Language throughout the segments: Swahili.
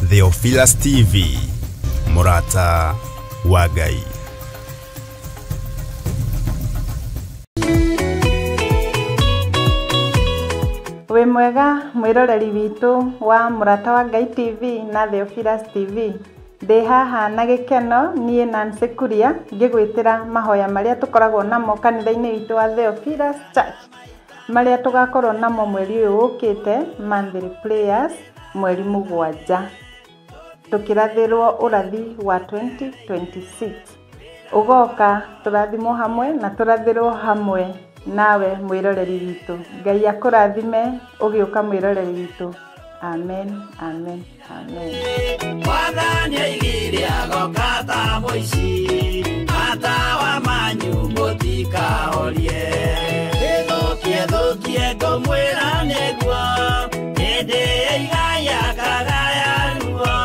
Theophilus TV, Murata wa Ngai. We mwega mwiroreri witu wa Murata wa Ngai TV na Theophilus TV. Ndi haha na gikeno nie Nancy Kuria ngigwitira mahoya maria tukoragwo namo kanitha-ini witu wa Theophilus Church, maria tugakorwo namo mweri uyu ukite, monthly prayers mweri 7, tukirathirwo urathi wa 2026. Ugoka turathimo hamwe na turathirwo hamwe nawe mwiroreri witu. Ngai akurathime ugiuka mwiroreri witu. Amen, amen, amen. Mwathani aigire agokata muici ata wa manyu mutikahorie thukie ngomwira niguo hindi igaya kagaya ruo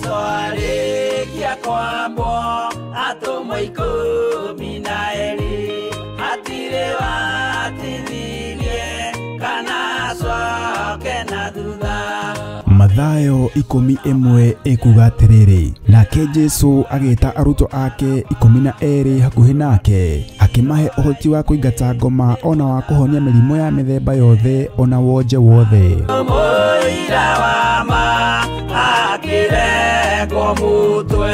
soare kia kwambo atumwe 12 atire watithirie kana soke na thutha. Mathayo 11 ekuga atiriri, nake Jesu agita aruto ake 12 hakuhi nake akimahe uhoti wa kuingata ngoma ona wa kuhonia mirimo ya mithemba yothe ona wonje wothe. Moira wa ma akire komutwe.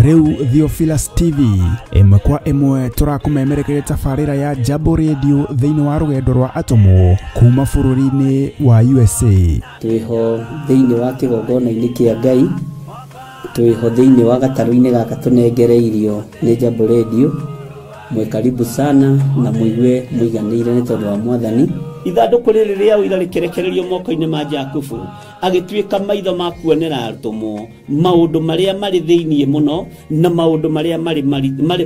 Riu Theophilus TV emwe kwa emwe turakumemerekeria tafarira ya Jambo Radio thiini wa rugendo rwa atomo kuma bururi-ini wa USA. Twiho thiini wa kigongona-ini kia Ngai, twiho thiini wa gataru-ini gaka tunengereirio ni Jambo Radio. Mwe karibu sana na muigue muiganire ni tondu wa Mwathani. Ithanduku riri ria uira rikerekererio moko-ini ma Jakubu agituika maitho ma kuonera atumo maundu maria mari thiini muno na maundu maria mari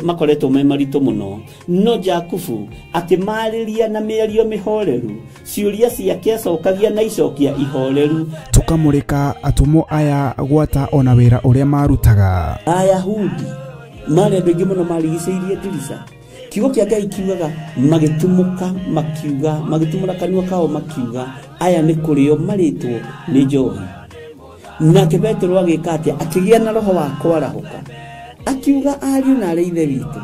makoretwo me maritu muno. No Jakubu akimariria na miario mihoreru, ciuria ciake acokagia na icokia ihoreru. Tukamurika atumo aya gwata ona wira uria marutaga. Ayahudi mari andu muno marigiceirie dirisa. Kiugo kia Ngai kiugaga magitumuka makiuga, magitumura kanua kao makiuga aya ni kurio maritwo ni njohi. Nake Petero agikatia akigia na roho wa kwarahuka akiuga ariu na areithe witu,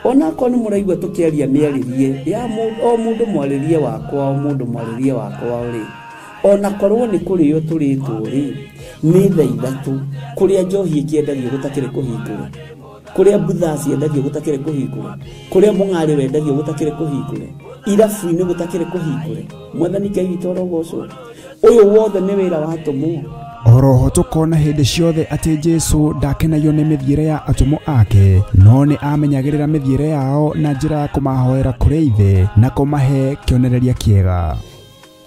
ona ko ni muraigwa tukiaria miaririe ya o mundu mwaririe wakwa, o mundu mwaririe wakwa uri ona korwo ni kurio turitwo ri ni thaa 3 kuria njohi ikiendagio gutakire kuhingura, kuria butha ciendagio gutakire kuhingura, kuria mung'ari wendagio gutakire kuhingure, irabu-ini gutakire kuhingure. Mwathani Ngai witu orogocwo. Uyu wothe ni wira wa atumo. Oroho tukona hindi ciothe ati Jesu ndakenagio ni mithiire ya atumo ake, no ni amenyagirira mithiire yao na njira ya kumahoera kuri ithe na kumahe kionereria kiega.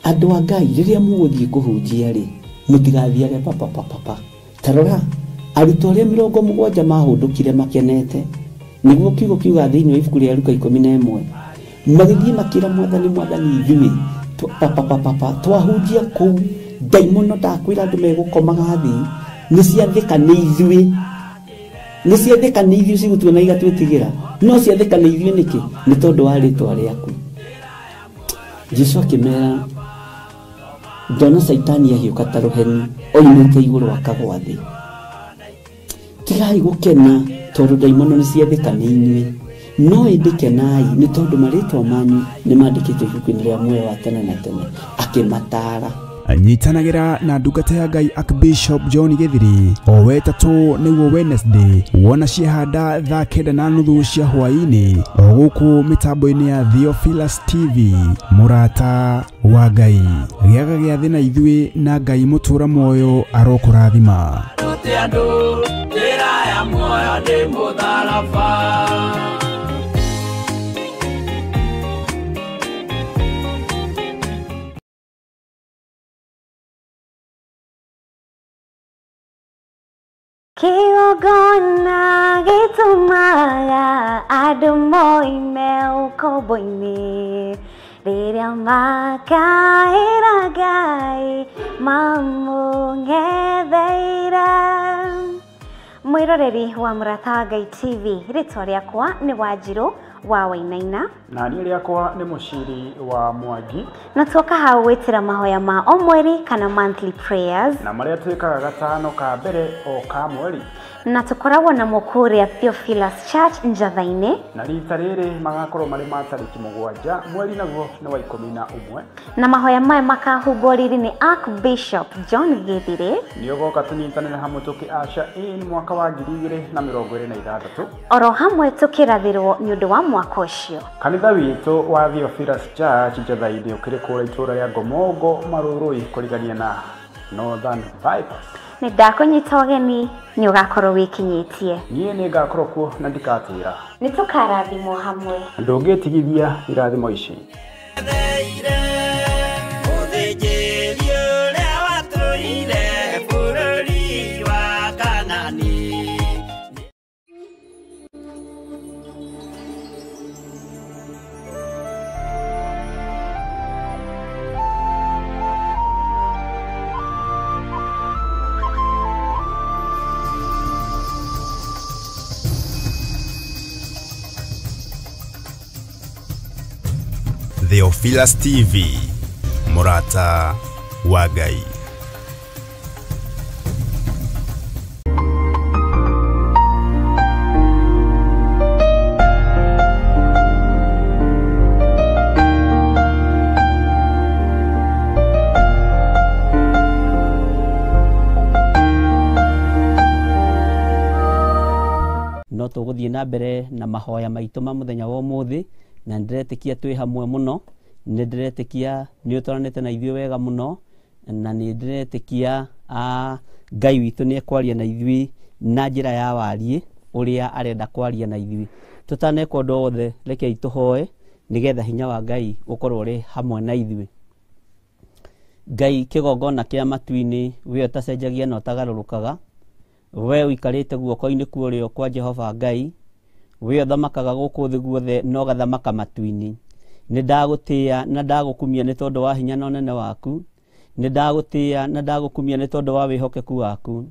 Andu a Ngai riria muguthie kuhunjia ri mutigathiage papa. Tarora arutwo aria 70 mahundukire makenete, niguo kiugo kiuga thiini wa ibuku ria Luka 11 magithie makira Mwathani ithui papa twahunjia kuu daimono ndakwira andu megukomaga thi ni ciathika ni ithui cigutue na igatwitigira, no ciathika ni ithui niki ni tondu wa ritwa riaku. Jesu akimera ndona Saitani ahiuka ta ruheni oimite iguru akagwa thi. Tigai gukena tondu daimono ni ciathika ni inyui, no indikenai ni tondu maritwa manyu ni mandikitwo ibuku-ini ria muoyo wa tene na tene. Akimatara anyitanagira na ndungata ya Ngai Archbishop John Githiri o wetatu niguo Wednesday wona ciehanda thaa 9:30 cia hwaini o guku mitambo-ini ya Theophilus TV Murata wa Ngai. Giaga giathi na ithui na Ngai mutura moyo arokurathima. Kigongona gitumaga andu moime ukombo-ini riria makaira Ngai mamungetheire. Mwiroreri wa Murata wa Ngai TV, ritwa riakwa ni Wanjiru wa Wainaina. Na niĩ rĩakwa nĩ Mũciri wa Mwangi. Na tuoka hau gwĩtĩra mahoya ma o mweri kana monthly prayers. Na marĩa twĩkaga gatano ka mbere o ka mweri. Na tukoragwo na mũkũrĩa Theophilus Church Njatha-inĩ. Na rita rĩrĩ magakorwo marĩ ma tarĩki 7 mweri naguo nĩ wa 11. Na mahoya maya makahumbwo riri nĩ Archbishop John Gĩthirĩ. Nĩ ũgoka tũnyitanĩre hamwe tũkĩaca in mwaka wa 2026. Oro hamwe tũkĩrathĩrwo nĩ ũndũ wa mwaka ũcio. Kanitha witũ wa Theophilus Church Njatha-inĩ ũkĩrĩ kũrĩa itũũra rĩa Ngomongo Marũrũi kũrigania na Northern Bypass. Nĩ ndakũnyita ũgeni nĩ ũgakorwo wĩkinyĩtie. Niĩ nĩ ngakorwo kuo na ndikatĩra. Nĩ tũkarathimwo hamwe. Ndũngĩtigithia irathimo ici. Theophilus TV, Murata wa Ngai. No tũgũthiĩ na mbere na mahoya maitũ ma mũthenya wa ũmũthĩ, na ndiretĩkia twĩ hamwe mũno, nĩ ndiretĩkia nĩ ũtwaranĩte na ithuĩ wega mũno, na nĩ ndiretĩkia Ngai witũ nĩ ekwaria na ithuĩ na njĩra ya wariĩ ũrĩa arenda kwaria na ithuĩ. Tũtaneka ũndũ wothe, rekei tũhoe nĩgetha hinya wa Ngai ũkorwo ũrĩ hamwe na ithuĩ. Ngai kĩgongona kĩa matu-inĩ, we ũtacenjagia na ũtagarũrũkaga, we ũikarĩte guoko-inĩ kuorĩo kwa Jehova Ngai, we ũthamakaga gũkũ thĩ guothe na ũgathamaka matu-inĩ. Nĩ ndagũtĩĩa na ndagũkumia nĩ tondũ wa hinya na ũnene waku. Nĩ ndagũtĩĩa na ndagũkumia nĩ tondũ wa wĩhokeku waku.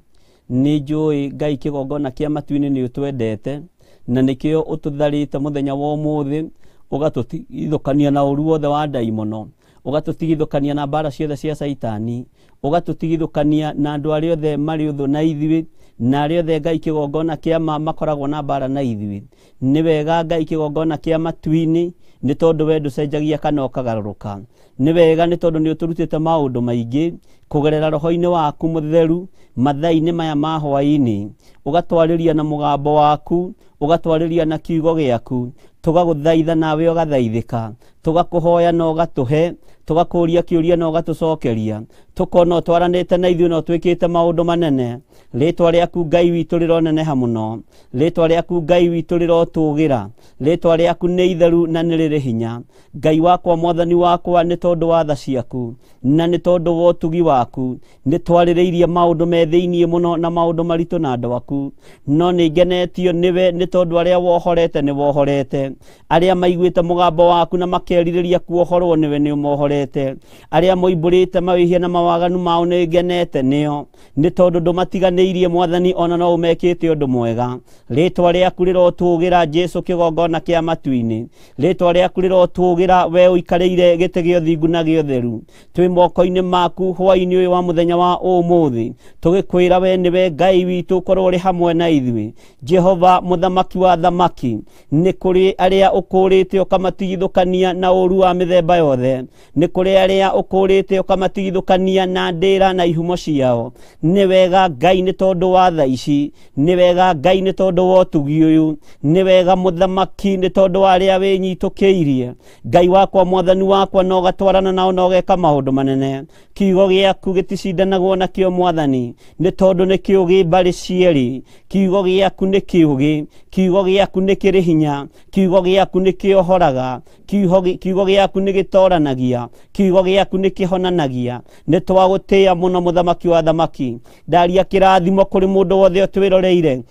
Nĩ njũĩ Ngai kĩgongona kĩa matu-inĩ nĩ ũtwendete, na nĩkĩo ũtũtharĩte mũthenya wa ũmũthĩ, ũgatũtigithũkania na ũru wothe wa ndaimono, ũgatũtigithũkania na mbara ciothe cia Saitani, ũgatũtigithũkania na andũ arĩa othe marĩ ũthũ na ithuĩ, na arĩa othe Ngai kĩgongona kĩa makoragwo na mbara na ithuĩ. Nĩ wega Ngai kĩgongona kĩa matu-inĩ, nĩ tondũ we ndũcenjagia kana ũkagarũrũka. Nĩ wega nĩ tondũ nĩ ũtũrutĩte maũndũ maingĩ kũgerera roho-inĩ waku mũtheru mathaa-inĩ maya ma hwaĩ-inĩ, ũgatwarĩria na mũgambo waku, ũgatwarĩria na kiugo gĩaku, tũgagũthaitha nawe ũgathaithĩka, tũgakũhoya na ũgatũhe, tũgakũria kĩũria na ũgatũcokeria, tũkona ũtwaranĩte na ithuĩ na ũtwĩkĩte maũndũ manene. Rĩtwa rĩaku Ngai witũ rĩroneneha mũno, rĩtwa rĩaku Ngai witũ rĩrotũgĩra, rĩtwa rĩaku nĩ itheru na nĩ rĩrĩ hinya. Ngai wakwa mwathani wakwa, nĩ tondũ wa tha ciaku na nĩ tondũ wa ũtugi waku, nĩ twarĩrĩirie maũndũ me thĩiniĩ mũno na maũndũ maritũ na andũ aku, no nĩ ngenetio nĩwe nĩ tondũ arĩa wohorete nĩ wohorete, arĩa maiguĩte mũgambo waku na makerirĩria kuohorwo nĩwe nĩ ũmohorete, arĩa moimbũrĩte mawĩhia na mawaganu mao nĩ ngenete nĩo, nĩ tondũ ndũmatiganĩirie Mwathani, ona no ũmekĩte ũndũ mwega. Rĩtwa rĩaku rĩrotũgĩra Jesu kĩgongona kĩa matu-inĩ, rĩtwa rĩaku rĩrotũgĩra we ũikarĩire gĩtĩ gĩa ũthingu na gĩa ũtheru. Twĩ moko-inĩ maku hwaĩ-inĩ ũyũ wa mũthenya wa ũmũthĩ, tũgĩkwĩra we nĩwe Ngai witũ, ũkorwo ũrĩ hamwe na ithuĩ. Jehova mũthamaki wa thamaki, nĩ kũrĩ arĩa ũkũrĩte ũkamatigithũkania na ũru wa mĩthemba yothe, nĩ kũrĩ arĩa ũkũrĩte ũkamatigithũkania na ndĩra na ihumo ciao. Nĩ wega Ngai nĩ tondũ wa tha ici, nĩ wega Ngai nĩ tondũ wa ũtugi ũyũ, nĩ wega mũthamaki nĩ tondũ wa arĩa wĩnyitũkĩirie. Ngai wakwa mwathani wakwa, no gatwarana nao na ũgeka maũndũ manene. Kiugo gĩaku gĩticindanagwo nakĩo Mwathani, nĩ tondũ nĩ kĩũgĩ mbarĩ cierĩ. Kiugo gĩaku nĩ kĩũgĩ, kiugo gĩaku nĩ kĩrĩ hinya, kiugo gĩaku nĩ kĩohoraga, kiugo gĩaku nĩ gĩtoranagia, kiugo gĩaku nĩ kĩhonanagia. Nĩ twagũtĩĩa mũno mũthamaki wa thamaki. Ndaria kĩrathimo kũrĩ mũndũ wothe ũtwĩroreire,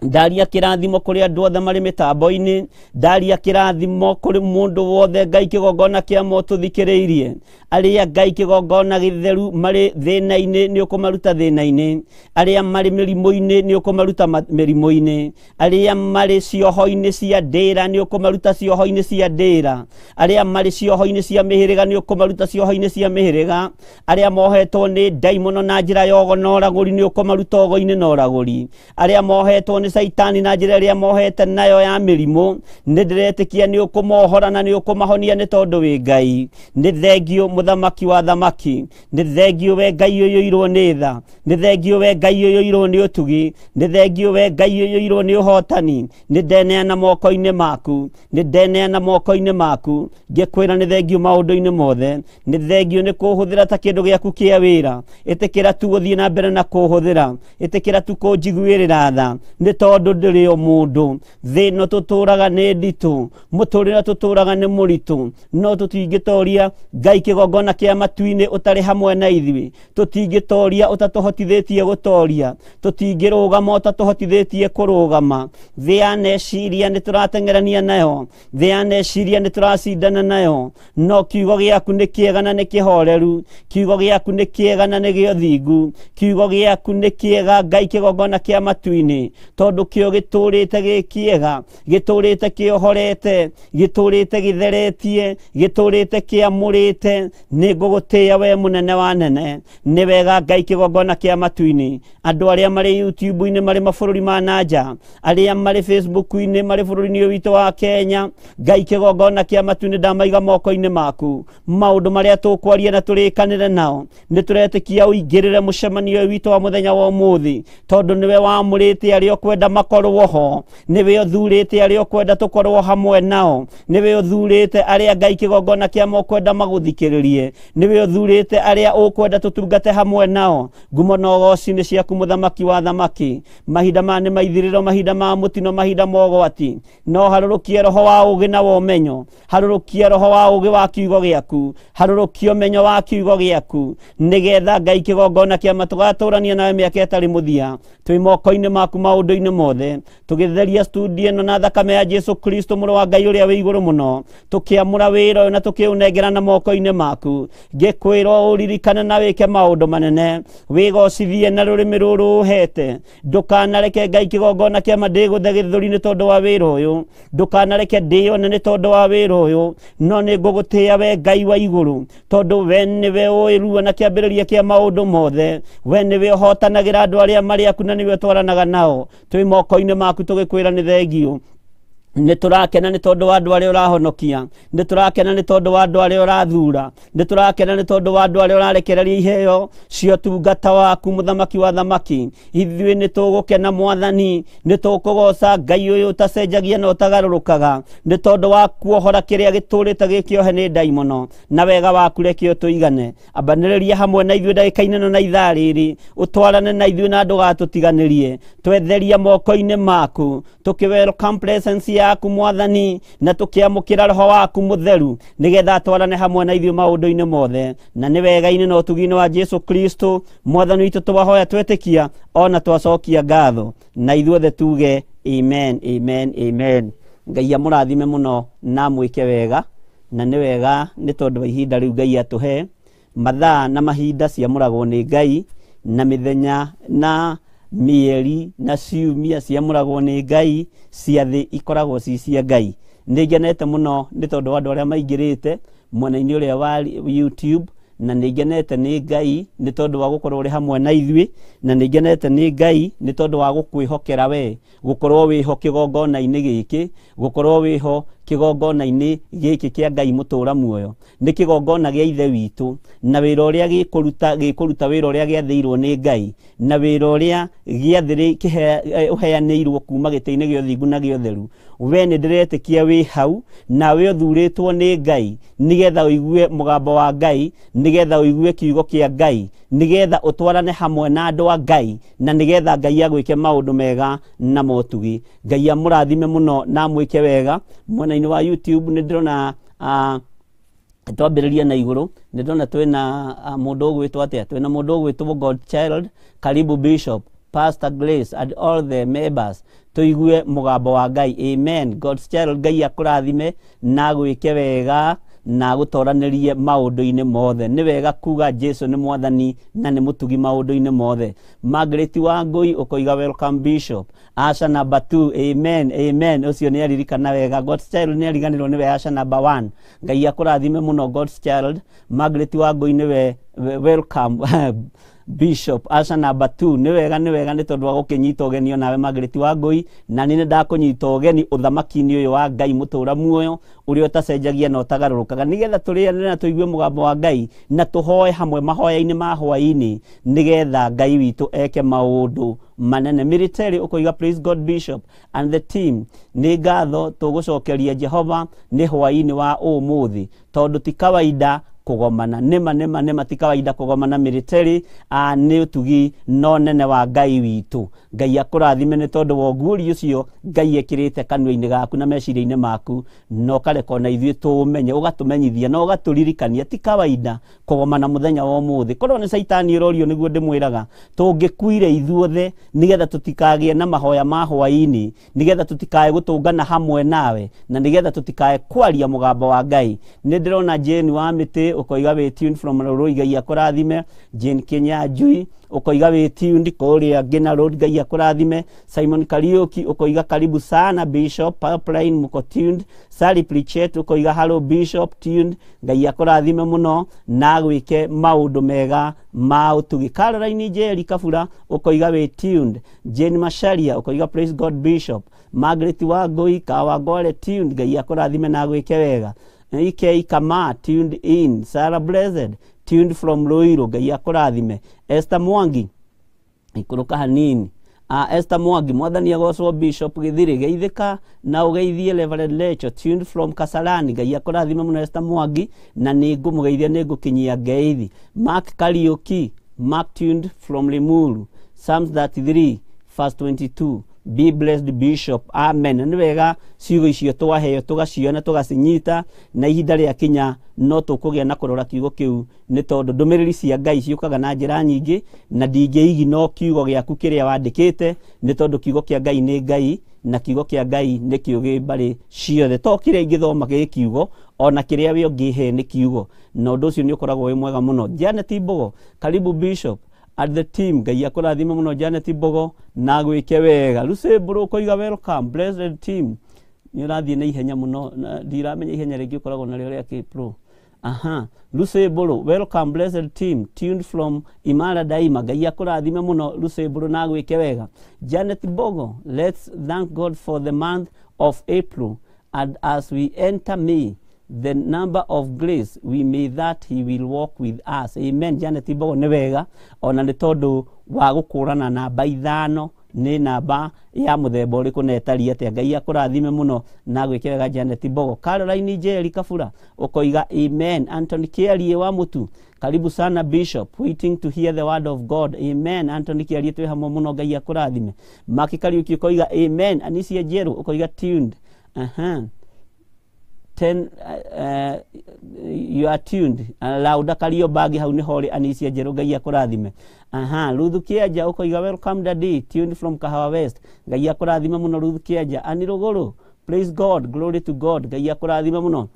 ndaria kirathimo kuri andu othe mari mitambo-ini, ndaria kirathimo kuri mundu wothe Ngai kigongona kia motuthikiriirie, aria Ngai kigongona githeru mari thina-ini ni ukumaruta thina-ini, aria mari mirimu-ini ni ukumaruta mirimu-ini, aria mari cioho-ini cia ndira ni ukumaruta cioho-ini cia ndira, aria mari cioho-ini cia mihiriga ni ukumaruta cioho-ini cia mihiriga, aria mohetwo ni daimono na njira ya ogona oraguri ni ukumaruta ogo-ini na oraguri, aria mohetwo ni Saitani na njira iria mohete nayo ya mirimu, ni ndiretikia ni ukumohora na ni ukumahonia ni tondu wi Ngai. Ni thengio muthamaki wa thamaki, ni thengio we Ngai uyoirwo ni tha, ni thengio we Ngai uyoirwo ni utugi, ni thengio we Ngai uyoirwo ni uhotani, ni ndeneana moko-ini maku, ni ndeneana moko-ini maku, ngikwira ni thengio maundu-ini mothe, ni thengio ni kuhuthira ta kindu giaku kia wira, itikira tu guthii na mbere na kuhuthira, itikira tu kunjiguirira tha, ni tondu ndiri o mundu, thino tuturaga ni nditu, muturira tuturaga ni muritu, no tutingitoria Ngai kigongona kia matu-ini utari hamwe na ithui, tutingitoria utatuhotithitie gutoria, tutingirugama utatuhotithitie kurugama, thi ya neciria ni turatengerania nayo, thi ya neciria ni turacindana nayo, no kiugo giaku ni kiega na ni kihoreru, kiugo giaku ni kiega na ni giothingu, kiugo giaku ni kiega Ngai kigongona kia matu-ini, tondu kio giturite gikiega, giturite kiohorete, giturite githeretie, giturite kiamurite, ni ngugutia we munene wa nene, ni wega Ngai kigongona kia matu-ini. Andu aria mari YouTube-ini mari mabururi ma nanja, aria mari Facebook-ini mari bururi-ini witu wa Kenya, Ngai kigongona kia matu-ini ndamaiga moko-ini maku, maundu maria tukwaria na turikanire nao, ni turetikia uingirire mucemanio witu wa muthenya wa umuthi, tondu niwe wamurite aria ukwenda makorwo ho, niwe uthurite aria ukwenda tukorwo hamwe nao, niwe uthurite aria Ngai kigongona kia mokwenda maguthikiririe, niwe uthurite aria ukwenda tutungate hamwe nao. Ngumo na ugoci ni ciaku muthamaki wa thamaki, mahinda ma ni maithiriro, mahinda ma mutino, mahinda ma ugwati, no harurukie roho wa ugi na wa umenyo, harurukie roho wa ugi wa kiugo giaku, harurukie umenyo wa kiugo giaku, nigetha Ngai kigongona kia matugaturania nawe miaka itari muthia, twi moko-ini maku maundu-ini mothe, tugitheria studio ino na thakame ya Jesu Kristo muru wa Ngai uria wi iguru muno, tukiamura wira uyu na tukiunengera na moko-ini maku, ngikwira uririkane na wike maundu manene, wigocithie na rurimi ruru hete, ndukanareke Ngai kigongona kia ndiguthe githuri ni tondu wa wira uyu, ndukanareke ndione ni tondu wa wira uyu, no ni ngugutia we Ngai wa iguru, tondu we niwe uirua na kiambiriria kia maundu mothe, we niwe uhotanagira andu aria mari aku na niwe twaranaga nao, twi moko-ini maku tugikwira ni thengio. Ni turakena ni tondu wa andu aria urahonokia, ni turakena ni tondu wa andu aria urathura, ni turakena ni tondu wa andu aria urarekereria iheo cio tungata waku muthamaki wa thamaki. Ithui ni tugukena Mwathani, ni tukugoca Ngai uyu utacenjagia na utagarurukaga, ni tondu wa kuohora kiria giturite gikiohe ni daimono, na wega waku reke utuigane. Ambaniriria hamwe na ithui ndagika-ini na ithaa riri, utwarane na ithui na ndugatutiganirie, twetheria moko-ini maku, tuki welcome presence yaku Mwathani, na tukiamukira roho waku mutheru, nigetha twarane hamwe na ithui maundu-ini mothe, na ni wega-ini na utugi-ini wa Jesu Kristo Mwathani witu twahoya twetikia ona twacokia ngatho, na ithuothe tuge amen, amen, amen. Ngai amurathime muno na mwike wega, na ni wega ni tondu wa ihinda riu Ngai atuhe, mathaa na mahinda ciamuragwo ni Ngai, na mithenya na mieri na ciumia ciamuragwo ni Ngai, ciathi ikoragwo ci cia Ngai. Ningenete muno ni tondu andu aria maingirite mwena-ini uria wa YouTube, na ningenete ni Ngai ni tondu wa gukorwo uri hamwe na ithui, na ningenete ni Ngai ni tondu wa gukwihokera we, gukorwo wiho kigongona-ini giki, gukorwo wiho kigongona-ini giki kia Ngai mutura muoyo. Ni kigongona gia ithe witu, na wira uria gikuruta wira uria giathirwo ni Ngai, na wira uria giathiri uheanirwo kuma giti-ini gio thingu na gio theru. We ni ndiretikia wi hau, na we uthuritwo ni Ngai, nigetha uigue mugambo wa Ngai, nigetha uigue kiugo kia Ngai, nigetha utwarane hamwe na andu a Ngai, na nigetha Ngai agwike maundu mega na motugi. Ngai amurathime muno na mwike wega. Mwena-ini wa YouTube ni ndirona twambiriria na iguru, ni ndona twina mundu ugwitwo atia, twina mundu ugwitwo God Child. Karibu Bishop, Pastor Grace and all the members tuigue mugambo wa Ngai. Amen. God's child, Ngai akurathime na gwike wega na gutoranirie maundu-ini mothe. Ni wega kuga Jesu ni mwathani na ni mutugi maundu-ini mothe. Margaret Wangui ukoiga welcome Bishop. Asha number 2. Amen. Amen. Ucio ni aririkana wega. God's child ni ariganirwo ni we Asha number 1. Ngai akurathime muno God's child. Margaret Wangui ni we welcome Bishop. Asha number 2. Ni wega ni tondu wa gukinyita ugeni nawe Margaret Wangui, na nini ndakunyita ugeni uthamaki-ini uyu wa Ngai mutura muoyo uri utacenjagia na utagarurukaga, nigetha turiane na tuigue mugambo wa Ngai na tuhoe hamwe mahoya-ini ma hwaini nigetha Ngai witu eke maundu manene. Military ukoiga praise God Bishop and the team. Ni ngatho tugucokeria Jehova ni hwaini wa umuthi tondu ti kawaida kugomana. Nema ti kawaida kugomana military. Ni utugi no nene wa Ngai witu. Ngai akurathime ni tondu wa guuri ucio Ngai ekirite kanua-ini gaku na meciria-ini maku, no kareko na ithuĩ tumenye, ugatumenyithia na ugaturirikania ti kawaida kugomana muthenya wa umuthi. Korwo ni Saitani irorio niguo ndimwiraga tungikuire ithuothe nigetha tutikagie na mahoya ma hwaini, nigetha tutikae gutungana hamwe nawe, na nigetha tutikae kwaria mugambo wa Ngai. Ni ndirona Jane wa miti ukoiga we tuned from Roroi. Ngai akurathime. Jane Kinyanjui ukoiga we tuned kuria Ngina Road. Ngai akurathime. Simon Kariuki ukoiga karibu sana Bishop. Pipeline muko tuned. Sally Pritchett ukoiga hello Bishop tuned. Ngai akurathime muno na gwike maundu mega ma utugi. Caroline Jerry Kafura ukoiga we tuned. Jane Masharia ukoiga praise God Bishop. Margaret Wangui Kawangware tuned. Ngai akurathime na gwike wega. Ike Kama tuned in. Sarah Blessed tuned from Ruiru. Ngai akurathime. Esther Mwangi ikuruka hanini. Esther Mwangi mwathani agocwo Bishop Githiri geithika na ugeithie Reverend Lecho tuned from Kasarani. Ngai akurathime muno Esther Mwangi na ni ngumugeithia ni ngukinyia ngeithi. Mark Kariuki Mark tuned from Limuru. Psalms 33 verse 22. Be blessed Bishop. Amen. Ni wega ciugo icio twaheo tugaciona tugacinyita na ihinda ria kinya no tukugia na kurora kiugo kiu ni tondu ndumiriri cia Ngai ciukaga na njira nyingi na ndingiigi no kiugo giaku kiria wandikite ni tondu kiugo kia Ngai ni Ngai na kiugo kia Ngai ni kiugi bari ciothe to kiria ingithoma gi kiugo ona kiria we ungihe ni kiugo na undu ucio ni ukoragwo wi mwega muno. Janet Mbogo karibu Bishop at the team. Ngai akurathime muno Janet Mbogo na gwike wega. Lucy Bro koiga welcome blessed team. Ni urathie na ihenya muno ndiramenya ihenya ringi ukoragwo na rio ria K-Pro. Lucy Bro welcome blessed team tuned from Imara Daima. Ngai akurathime muno Lucy Bro na gwike wega. Janet Mbogo, let's thank God for the month of April, and as we enter May, the number of grace we may that he will walk with us. Amen. Janet Mbogo ni wega ona ni tondu wa gukurana namba 5 ni namba ya muthemba uriku netari atia. Ngai akurathime muno na gwike wega Janet Mbogo. Caroline Jerry Kafura ukoiga amen. Anthony Kiarie wa Mutu karibu sana Bishop, waiting to hear the word of God. Amen. Anthony Kiarie twi hamwe muno. Ngai akurathime. Maki Kariuki ukoiga amen. Anisia Jeru ukoiga tuned. You are tuned. Lauda Kario bagi hauni hori Anisia Jeru. Ngai akurathime. Ruthu Kiaja ukoiga welcome daddy tuned from Kahawa West. Ngai akurathime muno Ruthu Kiaja. Anirogoro praise God, glory to God. Ngai akurathime muno.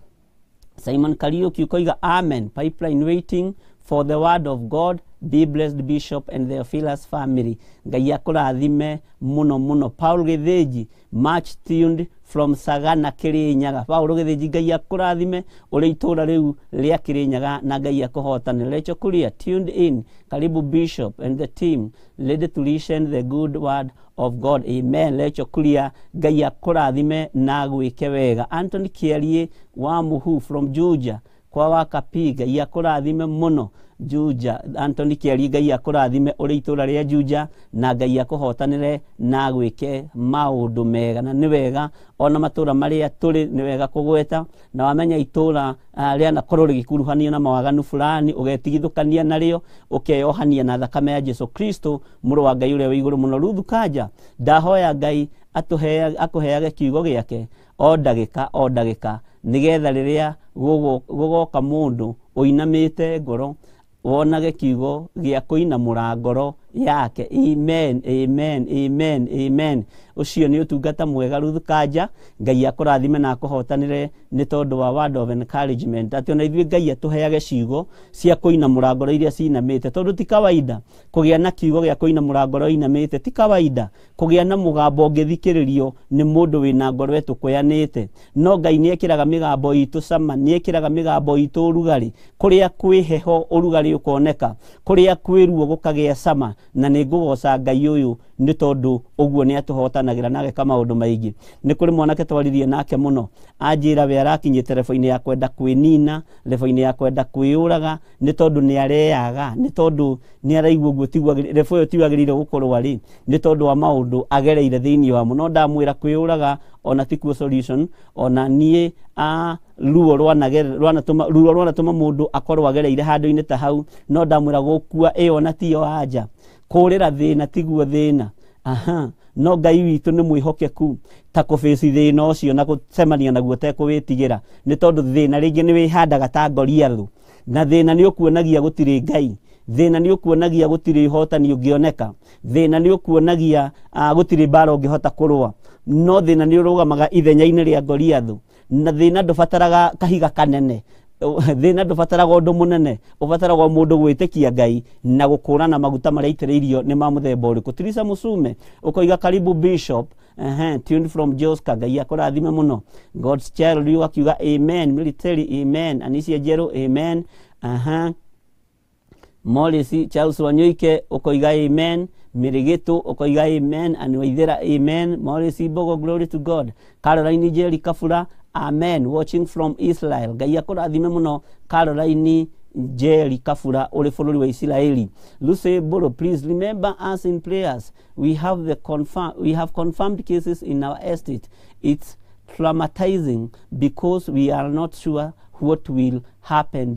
Simon Kariuki ukoiga amen. Pipeline waiting for the word of God. Be blessed Bishop and the Theophilus family. Ngai akurathime muno muno. Paul Getheji much tuned from Sagana Kirinyaga. Paul Getheji Ngai akurathime uri itura riu ria Kirinyaga na Ngai akuhotane. Lecho Kuria tuned in. Karibu Bishop and the team ready to listen the good word of God. Amen. Lecho Kuria Ngai akurathime na gwike wega. Anthony Kiarie wa Muhu from Juja kwa wakapiga Ngai akurathime muno Juja. Anthony Kiarie Ngai akurathime uri itura ria Juja na Ngai akuhotanire na gwike maundu mega. Na ni wega ona matura maria turi ni wega kugweta na wamenya itura ria na korwo rigikuruhania na mawaganu fulani ugetigithukania nario ukeyohania na thakame ya Jesu Kristo muru wa Ngai uria wi iguru muno. Ruthu Kanja ndahoya Ngai akuheage kiugo giake o ndagika nigetha riria gugoka mundu uinamite ngoro wonage kiugo gia kuinamura ngoro yake. Amen, amen, amen, amen. Ucio ni utungata mwega Ruth Kanja. Ngai akurathime na akuhotanire ni tondu wa word of encouragement. Ati ona ithuĩ Ngai atuheage ciugo cia kuina murangoro iria cinamite, tondu ti kawaida kugia na kiugo gia kuina murangoro inamite, ti kawaida kugia na mugambo ngithikiririo ni mundu wina ngoro etukweanite. No Ngai ni ekiraga migambo itu sama, ni ekiraga migambo itu urugari, kuria kwi heho urugari ukoneka, kuria kwi ruo gukagia sama. Na ni ngugoca Ngai uyu ni tondu uguo ni atuhotanagira nage kama maundu maingi. Ni kuri mwanake twaririe nake muno, anjira we arakinye telefoni ya kwenda kwinina, telefoni ya kwenda kwiuraga, ni tondu ni areaga, ni tondu ni araigua uguo tigwa telefoni tiwagirire gukorwo ari, ni tondu wa maundu agereire thiini wa muno. Ndamwira kwiuraga ona tikuo solution, ona nie ruo rwanatuma mundu akorwo agereire handu-ini ta hau. No ndamwira gukua ona tiyo anja, kurira thina tiguo thina. No Ngai witu ni mwihokeku ta kuface thina ucio na gucemania naguo tekuwitigira, ni tondu thina ringi ni wihandaga ta Goliathu, na thina ni ukuonagia gutiri Ngai, thina ni ukuonagia gutiri hotani ungioneka, thina ni ukuonagia gutiri bara ungihota kurwa. No thina ni urugamaga ithenya-ini ria Goliathu, na thina ndubataraga kahiga kanene, thina ndubataraga undu munene, ubataraga mundu gwitikia Ngai na gukurana maguta maria itiriirio ni ma muthemba uriku. Teresa Musume ukoiga karibu Bishop, tuned from Joska. Ngai akurathime muno. God's child you akiuga amen. Military amen. Anisia Jero amen. Molisi Charles Wanyoike ukoiga amen. Mirigitu ukoiga amen. Anwaithera amen. Molisi Bogo glory to God. Caroline Jerry Kafura amen. Watching from Israel. Ngai akurathime muno Caroline Jerry Kafura uri bururi wa Israeli. Lucy Boro, please remember us in prayers. We have confirmed cases in our estate. It's traumatizing because we are not sure what will happen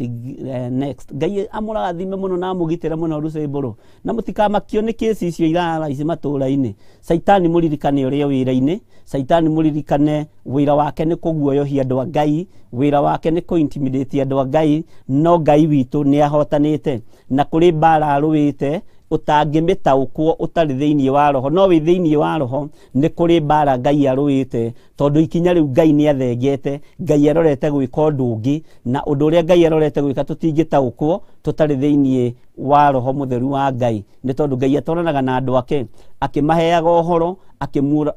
next. Ngai amurathime muno na mugitira muno Lucy Boro, na mutikamakio ni kesi icio irara ici matura-ini. Saitani muririkane uria wira-ini, Saitani muririkane wira wake ni kuguoyohia andu a Ngai, wira wake ni kuintimidate andu a Ngai. No Ngai witu ni ahotanite, na kuri bara aruite utangimitaukwo utari thiini wa roho, no wi thiini wa roho ni kuri bara Ngai aruite, tondu ikinya riu Ngai ni athengete. Ngai arorete gwika undu ungi, na undu uria Ngai arorete gwika tutingitaukwo tutari thiini wa roho mutheru wa Ngai, ni tondu Ngai atoranaga na andu ake akimaheaga uhoro,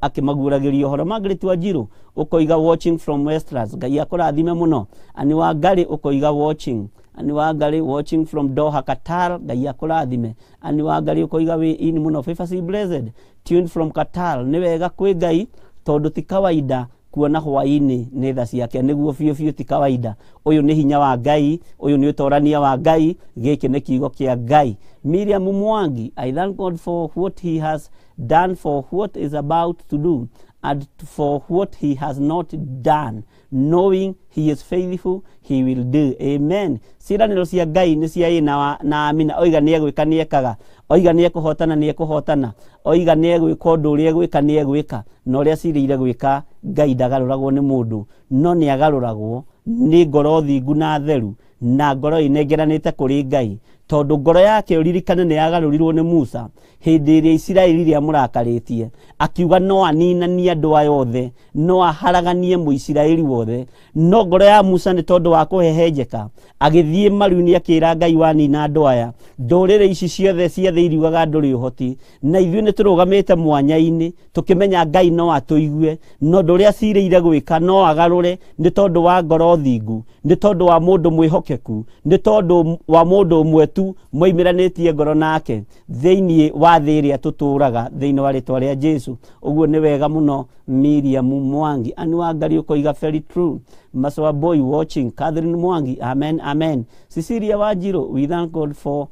akimaguragiria uhoro. Margaret Wanjiru ukoiga watching from Westlands. Ngai akurathime muno. Ani wa Ngari ukoiga watching, ani wa Ngari watching from Doha Qatar. Ngai akurathime. Ani wa Ngari ukoiga we in muno. Faithfully blessed tuned from Qatar. Ni wega kwi Ngai tondu ti kawaida kuona hwaini ni tha ciake, niguo biu ti kawaida. Uyu ni hinya wa Ngai, uyu ni utorania wa Ngai, giki ni kiugo kia Ngai. Miriam Mwangi, I thank God for what he has done, for what is about to do, and for what he has not done, knowing he is faithful, he will do. Amen. Ciraniro cia Ngai ni cia na amina. Oiga ni egwika ni ekaga, oiga ni ekuhotana ni ekuhotana, oiga ni egwika undu uria egwika ni egwika. No ria cirire gwika Ngai ndagaruragwo ni mundu, no ni agaruragwo ni ngoro thingu na theru, na ngoro inengeranite kuri Ngai. Tondu ngoro yake uririkane ni yagarurirwo ni Musa hindi iria Isiraeli ria murakaritie, akiuga no aninanie andu aya othe, no aharaganie Muisiraeli wothe. No ngoro ya Musa ni tondu wa kuhehenjeka agithie maru-ini akira Ngai wanina andu aya, ndurire ici ciothe ciothe iriugaga nduri uhoti, na ithuĩ ni turugamite mwanya-ini tukimenya Ngai no atuigue. No nduria cireire gwika no agarure, ni tondu wa ngoro thingu, ni tondu wa mundu mwihokeku, ni tondu wa mundu mwetu moimiranitie ngoro nake thiini wa thi iria tuturaga thiini wa ritwa ria Jesu. Uguo ni wega muno. Miriam Mwangi, ani wa Ngari ukoiga very true. Masoa boy watching. Catherine Mwangi, amen amen. Cecilia Wanjiru, we thank God for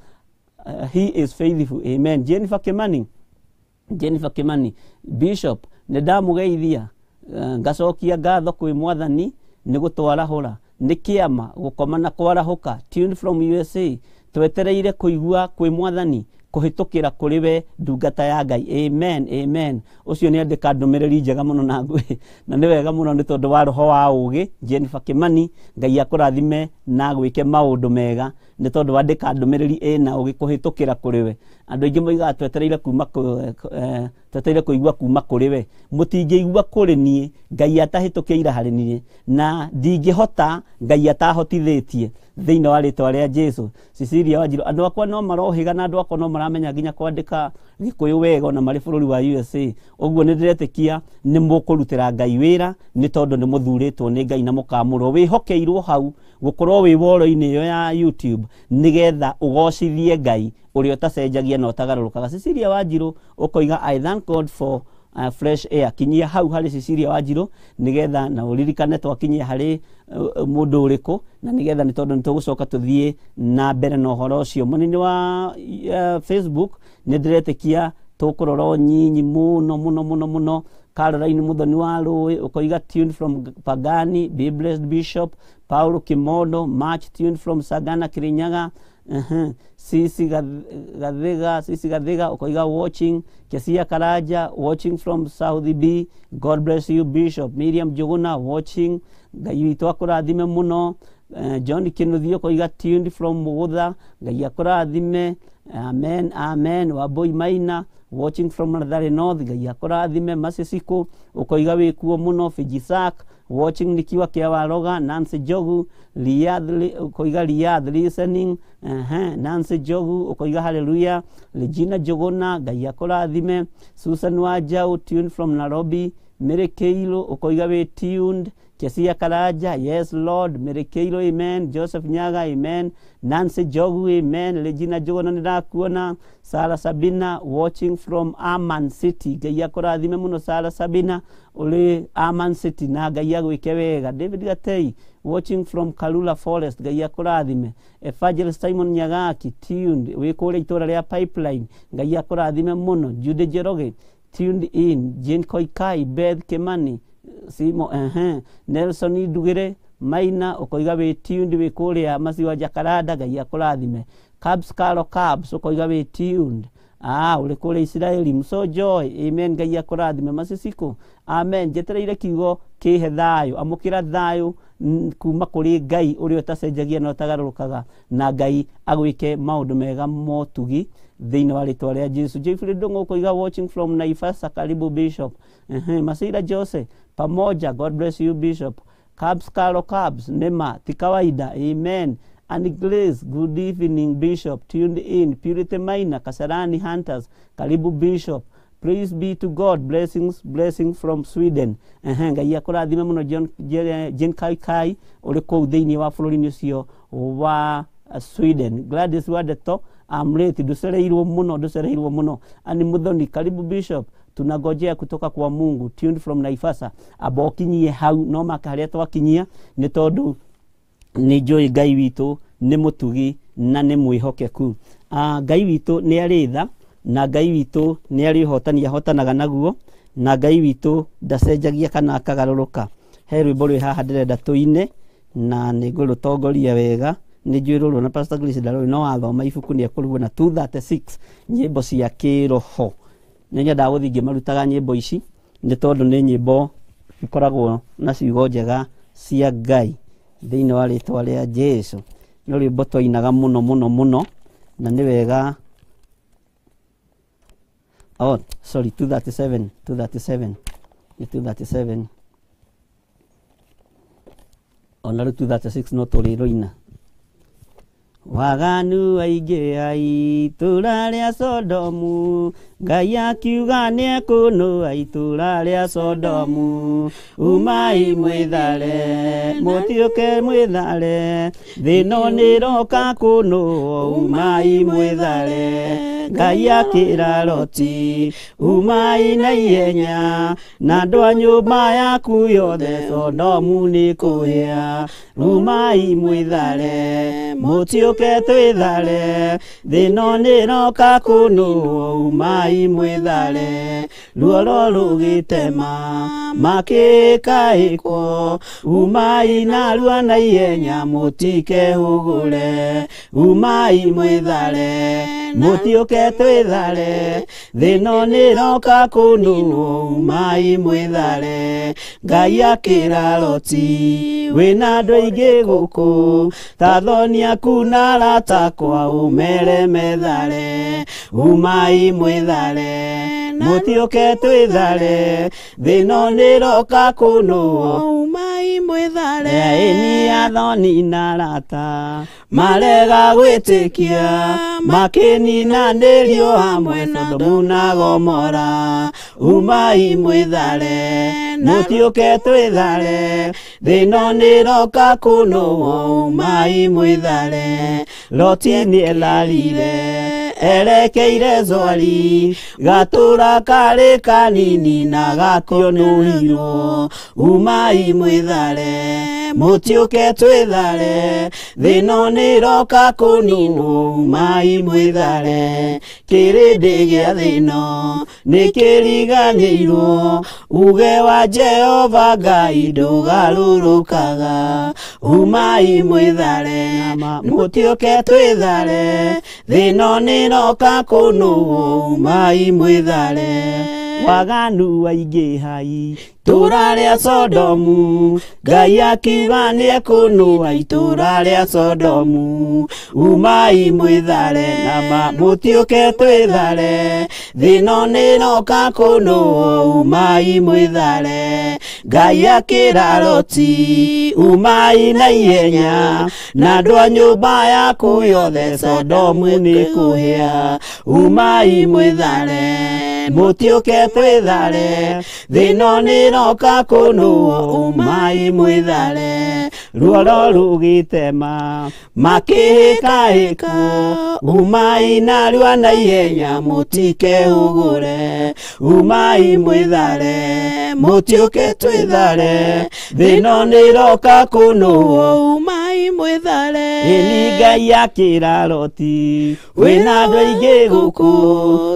he is faithful, amen. Jennifer Kimani, Bishop nidamugeithia ngacokia ngatho kwi mwathani ni gutwarahura ni kiama gukoma na kwarahuka. Tuned from USA, twetereire kuigua kwi mwathani kuhitukira kuri we ndungata ya Ngai. Amen amen. Ucio ni andika ndumiriri njega muno na ngui, na ni wega muno ni tondu wa roho wa ugi. Jennifer Kimani, Ngai akurathime na gwike maundu mega ni tondu wandika ndumiriri ina ugikuhitukira kuriwe andu aingi moiga twetereire kuigua kuma kuriwe mutingĩigua kuri nie Ngai atahitukiire hari nie na ndingĩhota Ngai atahotithĩtie thĩinĩ wa rĩtwa rĩa Jesu. Cecilia Wanjiru, andu akwa no marohiga na andu akwa no maramenya nginya kwandika Gikuyu wega na mari bũrũri wa USA. Ũguo nĩ ndĩretĩkia nĩ mũkũrutĩra Ngai wĩra nĩ tondũ nĩ mũthurĩtwo nĩ Ngai na mũkamũrwo wĩhokeirwo hau gũkorwo wĩ woro-inĩ ĩyo ya YouTube nĩgetha ũgocithie Ngai ũrĩa ũtacenjagia na ũtagarũrũkaga. Cecilia Wanjiru ũkoiga I thank God for fresh air. Kinyia hau hari Cecilia Wanjiru nigetha na uririkane twakinyia hari mundu uriku na nigetha ni tondu nitugucoka tuthie na mbere no horo ucio munini wa Facebook ni ndiretekia tukurora nyinyi muno Caroline Muthoni wa Rũĩ ukoiga tuned from Pagani, Be Blessed Bishop, Paulo Kimondo, March tuned from Sagana Kirinyaga, Sisi Gathega ukoiga watching, Kesia Karaja watching from Saudi B, God bless you Bishop, Miriam Joguna watching, Ngai witũ akũrathime muno, John Kinuthio ukoiga tuned from Mugutha, Ngai akũrathime, amen amen. Waboi Maina watching from Mathare North, Ngai akũrathime. Masisiku ukoiga wĩkuo muno, Fijisak watching nikiwa Kĩawaroga, Nancy Jogu ukoiga Riyadh listening, Nancy Jogu ukoiga hallelujah, Regina Jogona Ngai akũrathime. Susan Wajau tuned from Nairobi, Mary Keilo ukoiga we tuned, Kesia Karaja yes Lord, Mary Keilo amen, Joseph Nyaga amen, Nancy Jogu amen, Regina Jogona nirakuona, Sara Sabina watching from Amman City, Ngai akũrathime muno Sara Sabina uli Amman City na Ngai agwĩke wega. David Gatei watching from Kalula Forest, Ngai akũrathime. Evangelist Simon Nyagaki tuned wĩkũrĩa itũra rĩa Pipeline, Ngai akũrathime muno. Jude Jeroge tuned in, Jane Koikai, Beth Kimani, Simo Nelson Idugire Maina ukoiga we tuned wĩkũrĩa Masiwa Jakaranda, Ngai akũrathime. Cabs Carlo Cabs ukoiga we tuned uri kũrĩa Israeli. Mso Joy amen, Ngai akũrathime. Masisiku amen. Njetereire kiugo kĩhe thayũ, amũkĩra thayũ kuma kũrĩ Ngai ũrĩa ũtacenjagia na ũtagarũrũkaga, na Ngai agwĩke maũndũ mega motugi thĩinĩ wa rĩtwa rĩa Jesu. Jeffrey Ndung'u ukoiga watching from Naivasha, karibu Bishop. Masira Jose pamoja, God bless you Bishop. Cabs Carlo Cabs Nema ti kawaida amen. And Grace, good evening Bishop, tuned in. Purity Maina Kasarani Hunters, karibu Bishop. Praise be to God, blessings from Sweden. Ngai akũrathime muno Jen Kai uri kũu thĩinĩ wa bũrũri-inĩ ũcio wa Sweden. Gladys Wadeto amreti dusereirwo muno. Ani Muthoni karibu Bishop, tunagojea kutoka kwa Mungu, tuned from Naivasha. Abokinyie hau no maka harĩa twakinyia nĩ tondũ nĩ njũĩ Ngai witũ nĩ mũtugi na nĩ mwĩhokeku. Ngai witũ nĩ arĩ tha na Ngai witũ nĩ arĩ hotani ahotanaga naguo, na Ngai witũ ndacenjagia kana akagarũrũka. He rwĩmbo rwĩ haha ndĩrenda tũine na nĩ ngũrũtongoria wega. Nĩ njũĩ rũrũ na Pastor Grace Ndarũĩ no wathoma ibuku nĩ ekũrugwo na 236 nyĩmbo cia kĩroho. Nĩ nyendaga gũthiĩ ngĩmarutaga nyĩmbo ici nĩ tondũ nĩ nyĩmbo ikoragwo na ciugo njega cia Ngai thĩinĩ wa rĩtwa rĩa Jesu. Nĩ rwĩmbo twainaga muno na nĩ wega. 237 ona rĩu 236 no tũrĩ rũina. Waganu aingĩ ai itũra rĩa Sodomu, Ngai akiuga nĩ ekũnũa itũra rĩa Sodomu. Umai mwĩthare, mũtiũke mwĩthare, thĩ ĩno nĩ ĩroka kũnũa. Umai mwĩthare, Ngai akĩra Loti, umai na ihenya, na andũ a nyũmba yaku yothe Sodomu nĩ kũhĩa. Umai mwĩthare, mũtiũke mũtiũke twĩthare thĩno nĩroka kũnũo umai mwĩthare ruoro rũgĩtema makĩkaĩkwo umai narua na ihenya mũtikehũgũre umai mwĩthare mũtiũke twĩthare thĩno nĩroka kũnũo umai mwĩthare Ngai akĩra Loti wĩna andũ aingĩ gũkũ tathoni aku na arata kwa ũmere methare umai mwĩthare mũtiũke twĩthare thĩno nĩroka kũnũo umai mwĩthare ĩni athoni na arata marega gwĩtĩkia makĩninanĩrio hamwe na Sodomu na Gomora umai mwĩthare mũtiũke twĩthare thĩno nĩroka kũnũo umai mwĩthare Loti nĩelarire erekeire Zoari gatũra karĩ kanini na gationũhirwo umai mwĩthare mũtiũke twĩthare thĩno nĩroka kũnũo umai mwĩthare kĩrĩndĩ gĩa thĩno nĩkĩriganĩirwo uge wa Jehova Ngai ndũgarũrũkaga umai mwĩthare mũtiũke twĩthare thĩno nĩroka kũnũo umai mwĩthare waganu waingĩhai itũra rĩa Sodomu Ngai akiuga nĩekũnũa itũra rĩa Sodomu umai mwĩthare nama mũtiũke twĩthare thĩno nĩroka kũnũo umai mwĩthare Ngai akĩra Loti umai na ihenya na andũ a nyũmba yaku yothe Sodomu nĩkũhĩa umai mwĩthare mũtiũke twĩthare thĩno nĩroka kũnũo umai mwĩthare ruoro rũgĩtema makĩhĩkahĩka umai narua na ihenya mũtikehũgũre umai mwĩthare mũtiũke twĩthare thĩno nĩroka kũnũo umai mwĩthare ĩni Ngai akĩra Loti wĩna andũ aingĩ gũkũ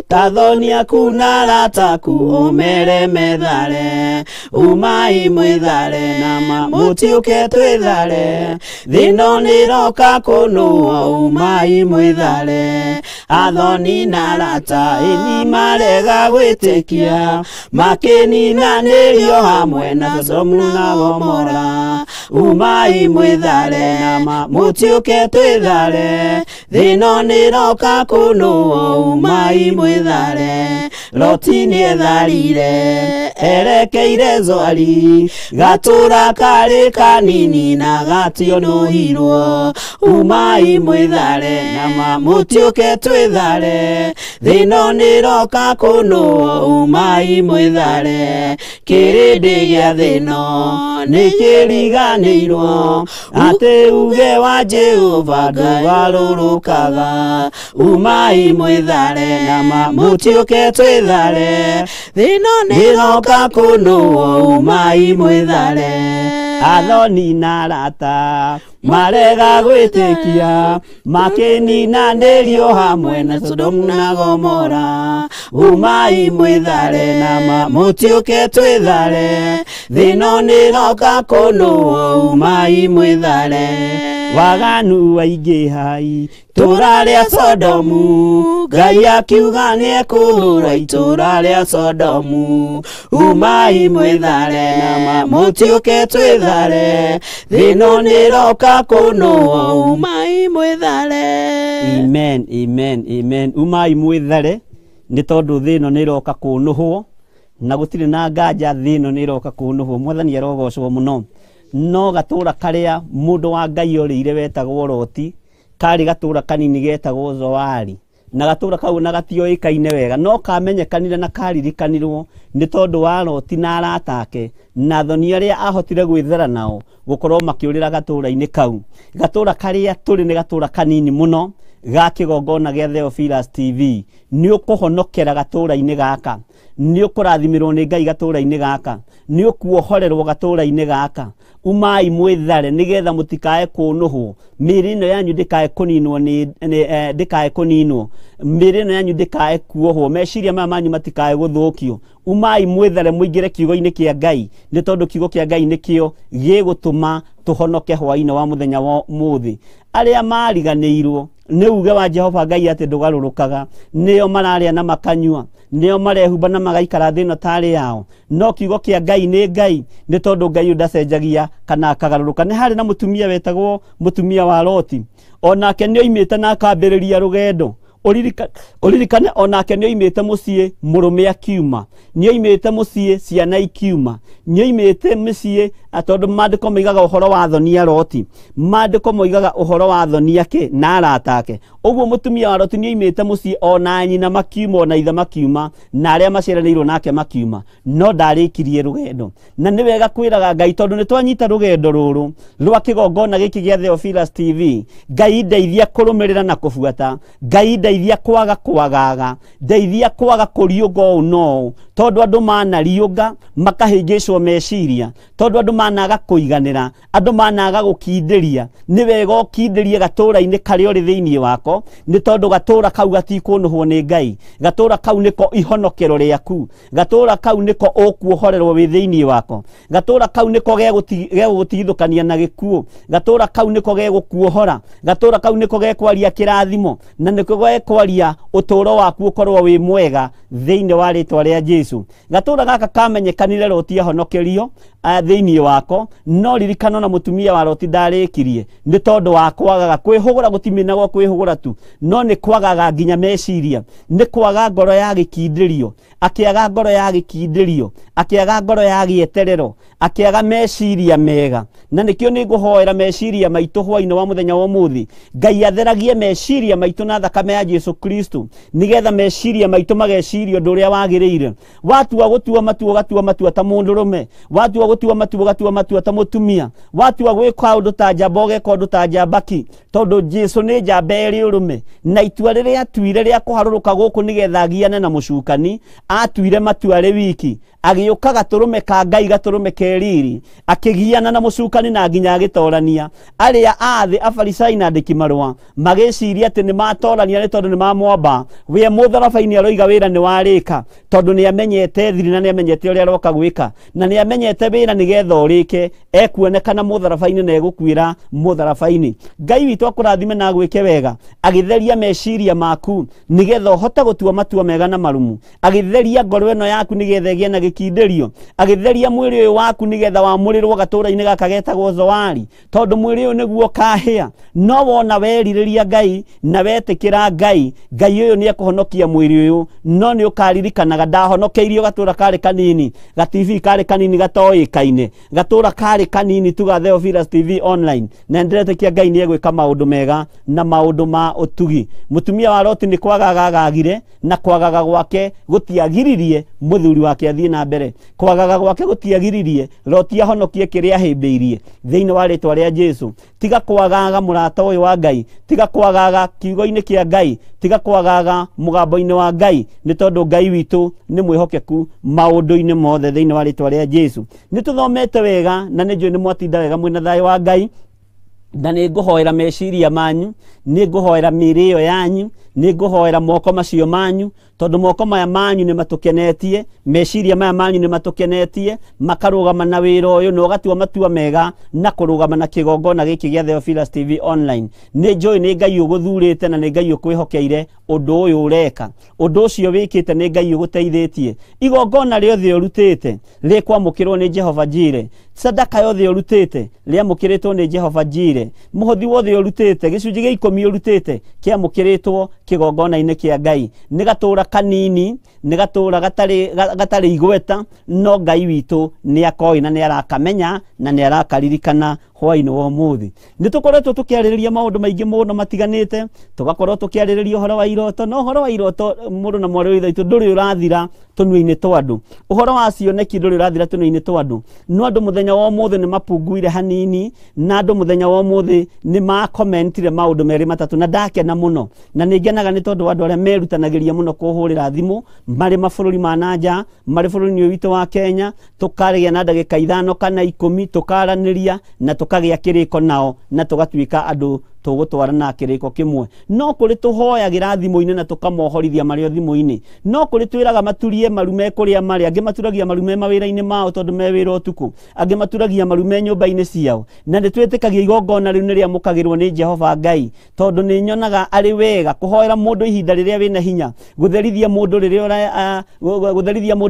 tathoni aku na arata aku ũmere methare umai mwĩthare nama mũtiũke twĩthare thĩno nĩroka kũnũo umai mwĩthare athoni na arata ĩni marega gwĩtĩkia makĩninanĩrio hamwe na Sodomu na Gomora umai mwĩthare nama mũtiũke twĩthare thĩno nĩroka kũnũo umai mwĩthare Loti nĩetharire erekeire Zoari gatũra karĩ kanini na gationũhirwo umai mwĩthare nama mũtiũke twĩthare thĩno nĩroka kũnũo umai mwĩthare kĩrĩndĩ gĩa thĩno nĩkĩriganĩirwo atĩ uge wa Jehova ndũgarũrũkaga umai mwĩthare nama mũtiũke twĩthare thĩno nĩroka kũnũo umai mwĩthare athoni na arata marega gwĩtĩkia makĩninanĩrio hamwe na Sodomu na Gomora umai mwĩthare nama mũtiũke twĩthare thĩno nĩroka kũnũo umai mwĩthare waganu waingĩhai itũra rĩa Sodomu Ngai akiuga nĩekũnũa itũra rĩa Sodomu umai mwĩthare nama mũtiũke twĩthare thĩno nĩroka kũnũo umai mwĩthare amen amen amen umai mwĩthare nĩ tondũ thĩno nĩroka kũnũhwo na gũtirĩ na nganja thĩno nĩroka kũnũhwo mwathani arogocwo mũno no gatũra karĩa mũndũ wa Ngai orĩire wetagwo Loti karĩ gatũra kanini getagwo Zoari na gatũra kau na gatioĩkaine wega no kamenyekanire na karirikanirwo nĩ tondũ wa Loti na arata ake na thoni arĩa ahotire gwĩthera nao gũkorwo makĩũrĩra gatũra-inĩ kau gatũra karĩa tũrĩ nĩ gatũra kanini mũno ga kigongona gĩa Theophilus TV nĩ ũkũhonokera gatũra-inĩ gaka, nĩ ũkũrathimirwo nĩ Ngai gatũra-inĩ gaka, nĩ ũkuohorerwo gatũra-inĩ gaka. Umai mwĩthare nĩgetha mũtikae kũnũhwo, mĩĩrĩ ĩno yanyu ndĩkae kũninwo ndĩkae kũninwo, mĩĩrĩ ĩno yanyu ndĩkae kuohwo, meciria maya manyu matikae gũthũkio. Umai mwĩthare mũingĩre kiugo-inĩ kĩa Ngai, nĩ tondũ kiugo kĩa Ngai nĩkĩo gĩgũtũma tũhonoke hwaĩ-inĩ wa mũthenya wa ũmũthĩ. Arĩa mariganĩirwo nĩ uge wa Jehova Ngai atĩ ndũgarũrũkaga, nĩo mararĩa na makanyua, nĩo marehumba na magaikara thĩ ĩno tarĩ yao, no kiugo kĩa Ngai nĩ Ngai, nĩ tondũ Ngai ndacenjagia kana akagarũrũka. Nĩ harĩ na mũtumia wetagwo mũtumia wa Loti, onake nĩ oimĩte na akambĩrĩria rũgendo. Ũririkane onake nĩ oimĩte mũciĩ mũrũme akiuma, nĩ oimĩte mũciĩ ciana ikiuma, nĩ oimĩte mũciĩ tondũ maandĩko moigaga ũhoro wa thoni ya Loti, maandĩko moigaga ũhoro wa thoni yake na arata ake. Ũguo mũtumia wa Loti nĩ oimĩte mũciĩ ona nyina makiuma ona ithe makiuma na arĩa maciaranĩirwo nake makiuma, no ndarĩkirie rũgendo. Na nĩ wega kwĩraga Ngai tondũ nĩ twanyita rũgendo rũrũ rwa kĩgongona gĩkĩ gĩa Theophilus TV. Ngai ndeithia kũrũmĩrĩra na kũbuata, Ngai ndeithia kwaga kwagaga, ndeithia kwaga kũriũnga ũũ no, tondũ andũ manariũnga makahĩngĩcwo meciria, tondũ andũ managa kũiganĩra, andũ managa gũkindĩria. Nĩ wega ũkindĩrie gatũra-inĩ karĩa ũrĩ thĩinĩ wako, nĩ tondũ gatũra kau gatikũnũhwo nĩ Ngai, gatũra kau nĩko ihonokero rĩaku, gatũra kau nĩko ũkuohorerwo wĩ thĩinĩ wako, gatũra kau nĩko gegũtigithũkania na gĩkuũ, gatũra kau nĩko gegũkuohora, gatũra kau nĩko gekwaria kĩrathimo, na nĩko gekwaria ũtũũro waku ũkorwo wĩ mwega thĩinĩ wa rĩtwa rĩa Jesũ. Gatũra gaka kamenyekanire Loti ahonokerio thĩinĩ wako, no ririkana na mũtumia wa Loti ndarĩkirie nĩ tondũ wa kwagaga. Kwĩhũgũra gũtimenagwo kwĩhũgũra tu, no nĩ kwagaga nginya meciria, nĩ kwaga ngoro ya gĩkindĩrio, akĩaga ngoro ya gĩkindĩrio, akĩaga ngoro ya gĩeterero, akĩaga meciria mega. Na nĩkĩo nĩ ngũhoera meciria maitũ hwaĩ-inĩ wa mũthenya wa ũmũthĩ, Ngai atheragie meciria maitũ na thakame ya Jesũ Kristo, nĩgetha meciria maitũ mageciria ũndũ ũrĩa wagĩrĩire. Watua gũtua matua ũgatua matua ta mũndũrũme, watua gũtua matua ũgatua matua ta mũtumia, watua gwĩka ũndũ ta njamba ũgeka ũndũ ta njambaki, tondũ Jesũ nĩ njamba ĩrĩ ũrũme. Na itua rĩrĩa atuire rĩa kũharũrũka gũkũ nĩgetha agiane na mũcukani, atuire matua rĩ wiki, agĩũka gatũrũme ka Ngai, gatũrũme keriri, akĩgiana na mũcukani na nginya agĩtorania. Arĩa athĩ Afarisai na andĩki marũa magĩciria atĩ nĩ matorania nĩ tondũ nĩ mamwamba, we mũtharaba-inĩ aroiga wĩra nĩ warĩka, tondũ nĩ amenyete thiri na nĩ amenyete ũrĩa aroka gwĩka, na nĩ amenyete wĩra nĩgetha ũrĩke, ekuonekana mũtharaba-inĩ na egũkuĩra mũtharaba-inĩ. Ngai witũ akũrathime na agwĩke wega, agĩtheria meciria maku nĩgetha ũhote gũtua matua mega na marumu, agĩtheria ngoro ĩno yaku nĩgetha ĩgĩe na gĩkindĩrio, agĩtheria mwĩrĩ ũyũ waku nĩgetha wamũrĩrwo gatũra-inĩ gaka getagwo Zoari, tondũ mwĩrĩ ũyũ nĩguo kahĩa. No wona werirĩria Ngai na wetĩkĩra Ngai, Ngai ũyũ nĩ ekũhonokia mwĩrĩ ũyũ, no nĩ ũkaririkanaga ndahonokeirio gatũra karĩ kanini, ga TV karĩ kanini gatoĩkaine, gatũra karĩ kanini tu ga Theophilus TV online, na ndĩretĩkia Ngai nĩ egwĩka maũndũ mega na maũndũ ma ũtugi. Mũtumia wa Loti nĩ kwagaga agagire, na kwagaga gwake gũtiagiririe mũthuri wake athiĩ na mbere. Kwagaga gwake gũtiagiririe Loti ahonokie kĩrĩa ahĩmbĩirie thĩinĩ wa rĩtwa rĩa Jesũ. Tiga kwagaga mũrata ũyũ wa Ngai, tiga kwagaga kiugo-inĩ kĩa Ngai, tiga kwagaga mũgambo-inĩ wa Ngai, nĩ tondũ Ngai witũ nĩ mwĩhokeku maũndũ-inĩ mothe thĩinĩ wa rĩtwa rĩa Jesũ. Nĩ tũthomete wega na nĩ njũĩ nĩ mwatinda wega mwĩna thayũ wa Ngai, na nĩ ngũhoera meciria manyu, nĩ ngũhoera mĩĩrĩ ĩyo yanyu, nĩ ngũhoera moko macio manyu, tondũ moko maya manyu nĩ matũkenetie, meciria maya manyu nĩ matũkenetie, makarũgama na wĩra ũyũ na ũgatua matua mega na kũrũgama na kĩgongona gĩkĩ gĩa Theophilus TV online. Nĩ njũĩ nĩ Ngai ũgũthurĩte na nĩ Ngai ũkwĩhokeire ũndũ ũyũ ũreka, ũndũ ũcio wĩkĩte nĩ Ngai ũgũteithĩtie. Igongona rĩothe ũrutĩte rĩkwamũkĩrwo nĩ Jehova Jireh, sadaka yothe ũrutĩte rĩamũkĩrĩtwo nĩ Jehova Jireh, mũhothi wothe ũrutĩte, gĩcunjĩ gĩa 10 ũrutĩte kĩamũkĩrĩtwo kĩgongona-inĩ kĩa Ngai. Nĩ gatũra kanini, nĩ gatũra gatarĩ igweta, no Ngai witũ nĩ akoĩ na nĩ arakamenya na nĩ arakaririkana hwaini wa muthi nitukoretwo tukiaririria maundu maingi muno matiganite tugakorwo tukiaririria uhoro wa iroto no uhoro wa iroto mundu na mwari witha itu nduri urathira tunui-ini twa andu uhoro wa cioneki nduri urathira tunui-ini twa andu no andu muthenya wa muthi ni mapunguire hanini na andu muthenya wa muthi ni ma commentire maundu meri matatu na ndakena muno na ningenaga ni tondu andu aria merutanagiria muno kuhurira thimu mari mabururi ma nanja mari bururi witu wa Kenya tukarigia na ndagika 5 kana 10 tukaraniria na tukagia kiriko nao na tugatuika andu tugutwarana kiriko kimwe no kuri tuhoyagira thimu-ini na tukamohorithia mario thimu-ini no kuri twiraga maturie marume kuria mari angi maturagia marume mawira-ini mao tondu me wira utuku angi maturagia marume nyumba-ini ciao na nditwitikagia igongona riu niria mukagirwo ni Jehova Ngai tondu ni nyonaga ari wega kuhoera mundu ihinda riria wina hinya gutherithia mundu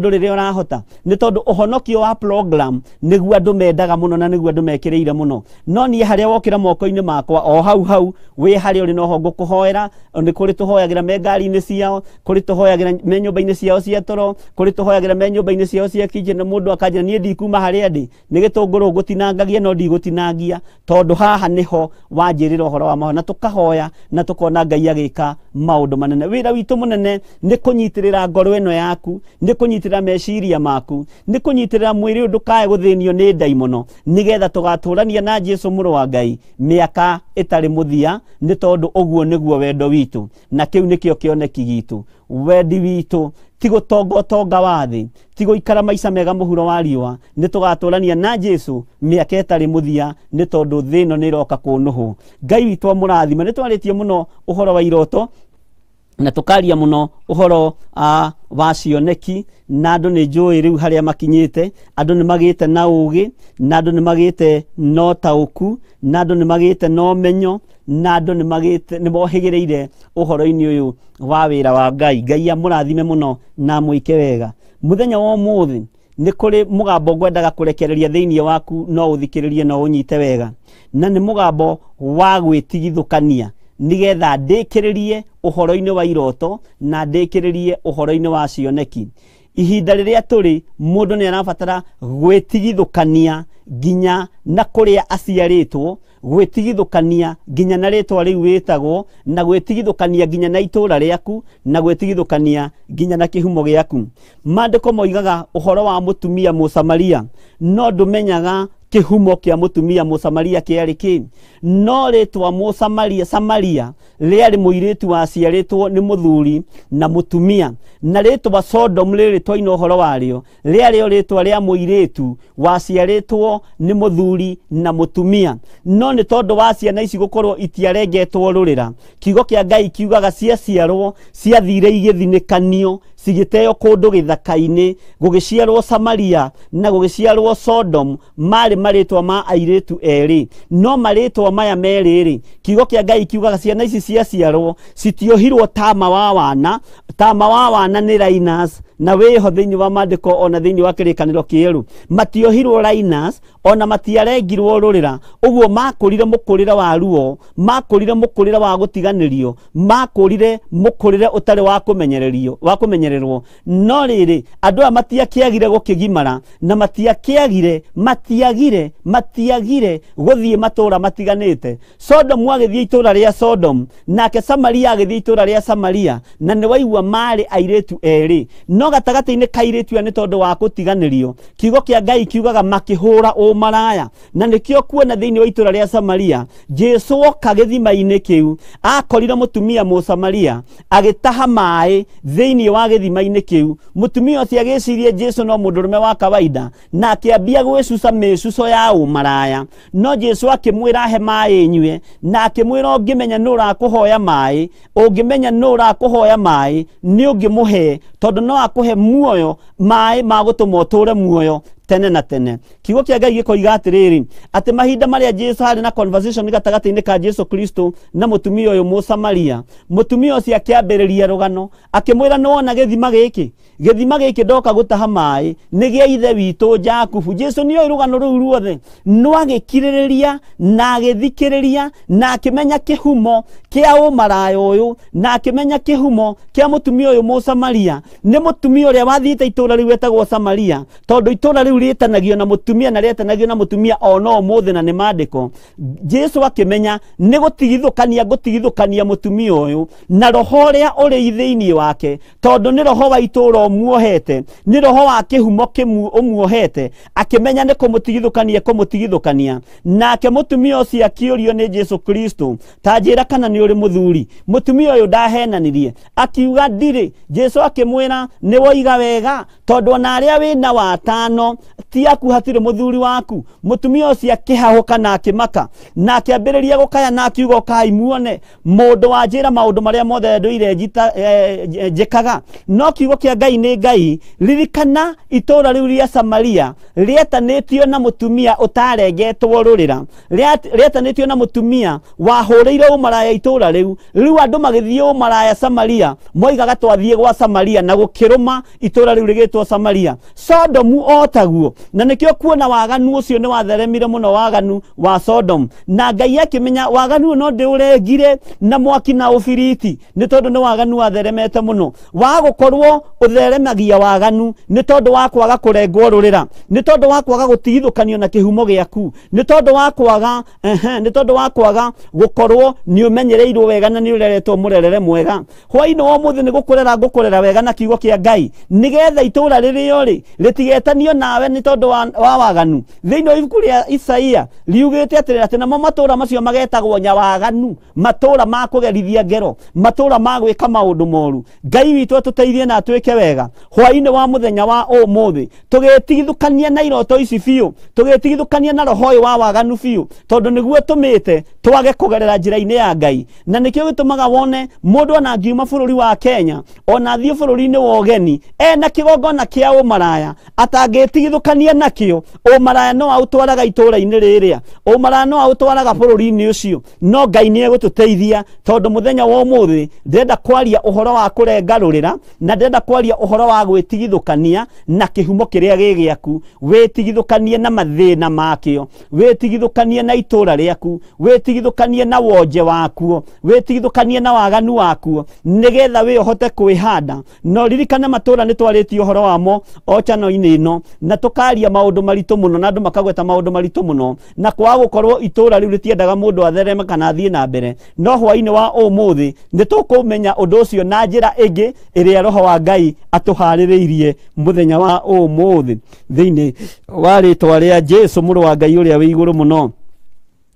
riria urahota ni tondu uhonokio wa program niguo andu mendaga muno na niguo andu mekireire muno no nie haria wokira moko-ini makwa o hau we hari uri no hongo kuhoera ni kuri tuhoyagira me ngari-ini ciao kuri tuhoyagira me nyumba-ini ciao cia toro kuri tuhoyagira me nyumba-ini ciao cia kije na mundu akajira nie ndikuma haria ndi ni gitunguru gutinangagia no ndigutinangia tondu haha niho wanjirira uhoro wa maho na tukahoya na tukona Ngai agika maundu manene wira witu munene ni kunyitirira ngoro eno yaku ni kunyitirira meciria maku ni kunyitirira mwiri ndukae guthinio ni ndaimono nigetha tugaturania na Jesu muru wa Ngai miaka itari muthia ni tondu uguo niguo wendo witu na kiu nikio kioneki gitu wendi witu tigo tonga wathi tigo ikara maisha mega muhuro wa riwa ni tugaturania na Jesu miaka itari muthia ni tondu thino ni roka kunuhu Ngai witu amurathime ni twaritie muno uhoro wa iroto na tukaria muno uhoro wa cioneki na andu ni njui riu haria makinyite andu ni magite na ugi na andu ni magite no tauku na andu ni magite no menyo na andu ni magite ni mohigireire uhoro-ini uyu wa wira wa Ngai amurathime muno na muike wega muthenya wa muthi ni kuri mugambo ngwendaga kurekereria thiini waku no uthikiririe no unyite wega na ni mugambo wa gwitigithukania nigetha ndikiririe uhoro-ini wa iroto na ndikiririe uhoro-ini wa cioneki ihinda riria turi mundu ni arabatara gwitigithukania ginya na kuria aciaritwo gwitigithukania ginya na ritwa riu witagwo na gwitigithukania ginya na itura riaku na gwitigithukania ginya na kihumo giaku mandiko moigaga uhoro wa mutumia Musamaria no ndumenyaga kihumo kia mutumia Musamaria kiari ki no ritwa Samaria riari muiritu waciaritwo ni muthuri na mutumia na ritwa Sodom ritwa ino horo wario riari ritwa ria muiritu waciaritwo ni muthuri na mutumia no ni tondu wa ciana ici gukorwo itiarengetwo rurira kiugo kia Ngai kiugaga ciaciarwo ciathire igithinikanio cigiteo kundu githaka-ini gugiciarwo Samaria na gugiciarwo Sodom mari maritwa ma airitu eri no maritwa maya meriri kiugo kia Ngai kiugaga ciana ici ciaciarwo citiohirwo tama wa wana ni Linus na weho thiini wa mandiko ona thiini wa kirikaniro kieru matiohirwo Linus ona matiarengirwo rurira uguo makurire mukurira wa ruo makurire mukurira wa gutiganirio makurire mukurire utari wa kumenyererwo no riri andu a matiakiagire gukigimara na matiagire guthie matura matiganite Sodom agithie itura ria Sodom nake Samaria agithie itura ria Samaria na ni waigua mari airitu eri no gatagati-ini kairitu ni tondu wa gutiganirio kiugo kia Ngai kiugaga makihura umaraya na nikio kuona thiini wa itura ria Samaria Jesu oka githima-ini kiu akorire mutumia Musamaria agitaha mai thiini wa githima-ini kiu mutumia ucio agicirie Jesu no mundurume wa kawaida na akiambia gwicuca micuco ya umaraya no Jesu akimwira he mai nyue na akimwira ungimenya nura kuhoya mai ni ungimuhe tondu no akuhe muoyo mai magutuma uture muoyo tene na tene kiugo kia Ngai gikoiga atiriri ati mahinda maria Jesu hari na conversation gatagati-ini ka Jesu Kristo na mutumia uyu Musamaria mutumia ucio akiambiriria rugano akimwira nona githima giki ndoka gutaha mai ni gia ithe witu Jakubu Jesu ni rugano ruu ruothe no agikiririria na agithikiriria na akimenya kihumo kia umaraya uyu na akimenya kihumo kia mutumia uyu Musamaria ni mutumia uria wathiite itura riu wetagwo Samaria tondu itura riu rĩtanagio na mũtumia na rĩtanagio na mũtumia ono ũmũthĩ na nĩ maandĩko. Jesu akĩmenya nĩ gũtigithũkania mũtumia ũyũ na roho ũrĩa ũrĩ thĩinĩ wake, tondũ nĩ roho wa itũũra ũmuohete, nĩ roho wa kĩhumo ũmuohete, akĩmenya nĩ kũmũtigithũkania. Nake mũtumia ũcio akĩũrio nĩ Jesu Kristo, ta njĩra kana nĩ ũrĩ mũthuri. Mũtumia ũyũ ndahenanirie, akiuga ndirĩ. Jesu akĩmwĩra nĩ woiga wega, tondũ ona arĩa wĩna watano ti aku hatirĩ mũthuri waku. Mũtumia ũcio akĩhahũka na akĩmaka na akĩambĩrĩria gũkaya na akiuga ũkai muone mũndũ wa njĩra maũndũ marĩa mothe ndũire njĩkaga. No kiugo kĩa Ngai nĩ Ngai. Ririkana itũũra rĩu rĩa Samaria rĩetanĩtio na mũtumia ũtarengetwo rũrĩra, rĩetanĩtio na mũtumia wahũrĩire ũmaraya itũũra rĩu. Rĩu andũ magĩthiĩ ũmaraya Samaria, moigaga twathiĩ gwa Samaria na gũkĩrũma itũũra rĩu rĩgĩtwo Samaria. Sodomu otaguo, na nĩkĩo kuona waganu ũcio nĩ watheremire mũno, waganu wa Sodom. Na Ngai akĩmenya waganu no ndĩũrengire na mwaki na ũbiriti, nĩ tondũ nĩ waganu watheremete mũno. Wagũkorwo ũtheremagia waganu nĩ tondũ wa kwaga kũrengwo rũrĩra, nĩ tondũ wa kwaga gũtigithũkanio na kĩhumo gĩaku, nĩ tondũ wa kwaga gũkorwo nĩ ũmenyereirwo wega na nĩ ũreretwo mũrerere mwega. Hwaĩ-inĩ wa ũmũthĩ nĩ ngũkũrera wega na kiugo kĩa Ngai, nĩgetha itũũra rĩrĩo rĩtigetanio nawe nĩ tondũ wa waganu. Thĩinĩ wa ibuku rĩa Isaia riugĩte atĩ namo matũũra macio magetagwo nyawaganu, matũũra ma kũgerithia ngero, matũũra ma gwĩka maũndũ moru. Ngai witũ atũteithie na atwĩke wega hwaĩ-inĩ wa mũthenya wa ũmũthĩ, tũgetigithũkania na iroto ici biũ, tũgetigithũkania na roho ũyũ wa waganu biũ, tondũ nĩguo tũmĩte twage kũgerera njĩra-inĩ ya Ngai. Na nĩkĩo gĩtũmaga wone mũndũ ona ngiuma bũrũri wa Kenya, ona thiĩ bũrũri-inĩ wa ũgeni, ena kĩgongona kĩa ũmaraya, atangĩtigithũkania nakĩo, ũmaraya no aũtwaraga itũũra-inĩ rĩrĩa, ũmaraya no aũtwaraga bũrũri-inĩ ũcio. No Ngai nĩ egũtũteithia, tondũ mũthenya wa ũmũthĩ ndĩrenda kwaria ũhoro wa kũrenga rũrĩra, na ndĩrenda kwaria ũhoro wa gwĩtigithũkania na kĩhumo kĩrĩa gĩ gĩaku. Wĩtigithũkanie na mathĩna makĩo, wĩtigithũkanie na itũũra rĩaku, wĩtigithũkanie na wonje wakuo, wĩtigithũkanie na waganu wakuo, nĩgetha wĩ ũhote kwĩhanda. No ririkana matũũra nĩ twarĩtie ũhoro wamo o channel-inĩ ĩno, na tũkaria maũndũ maritũ mũno na andũ makagweta maũndũ maritũ mũno, na kwaga gũkorwo itũũra rĩu rĩtiendaga mũndũ athereme kana athiĩ na mbere. No hwaĩ-inĩ wa ũmũthĩ nĩ tũkũmenya ũndũ ũcio na njĩra ĩngĩ ĩrĩa roho wa Ngai atũharĩrĩirie mũthenya wa ũmũthĩ, thĩinĩ wa rĩĩtwa rĩa Jesu mũrũ wa Ngai ũrĩa wĩ igũrũ mũno.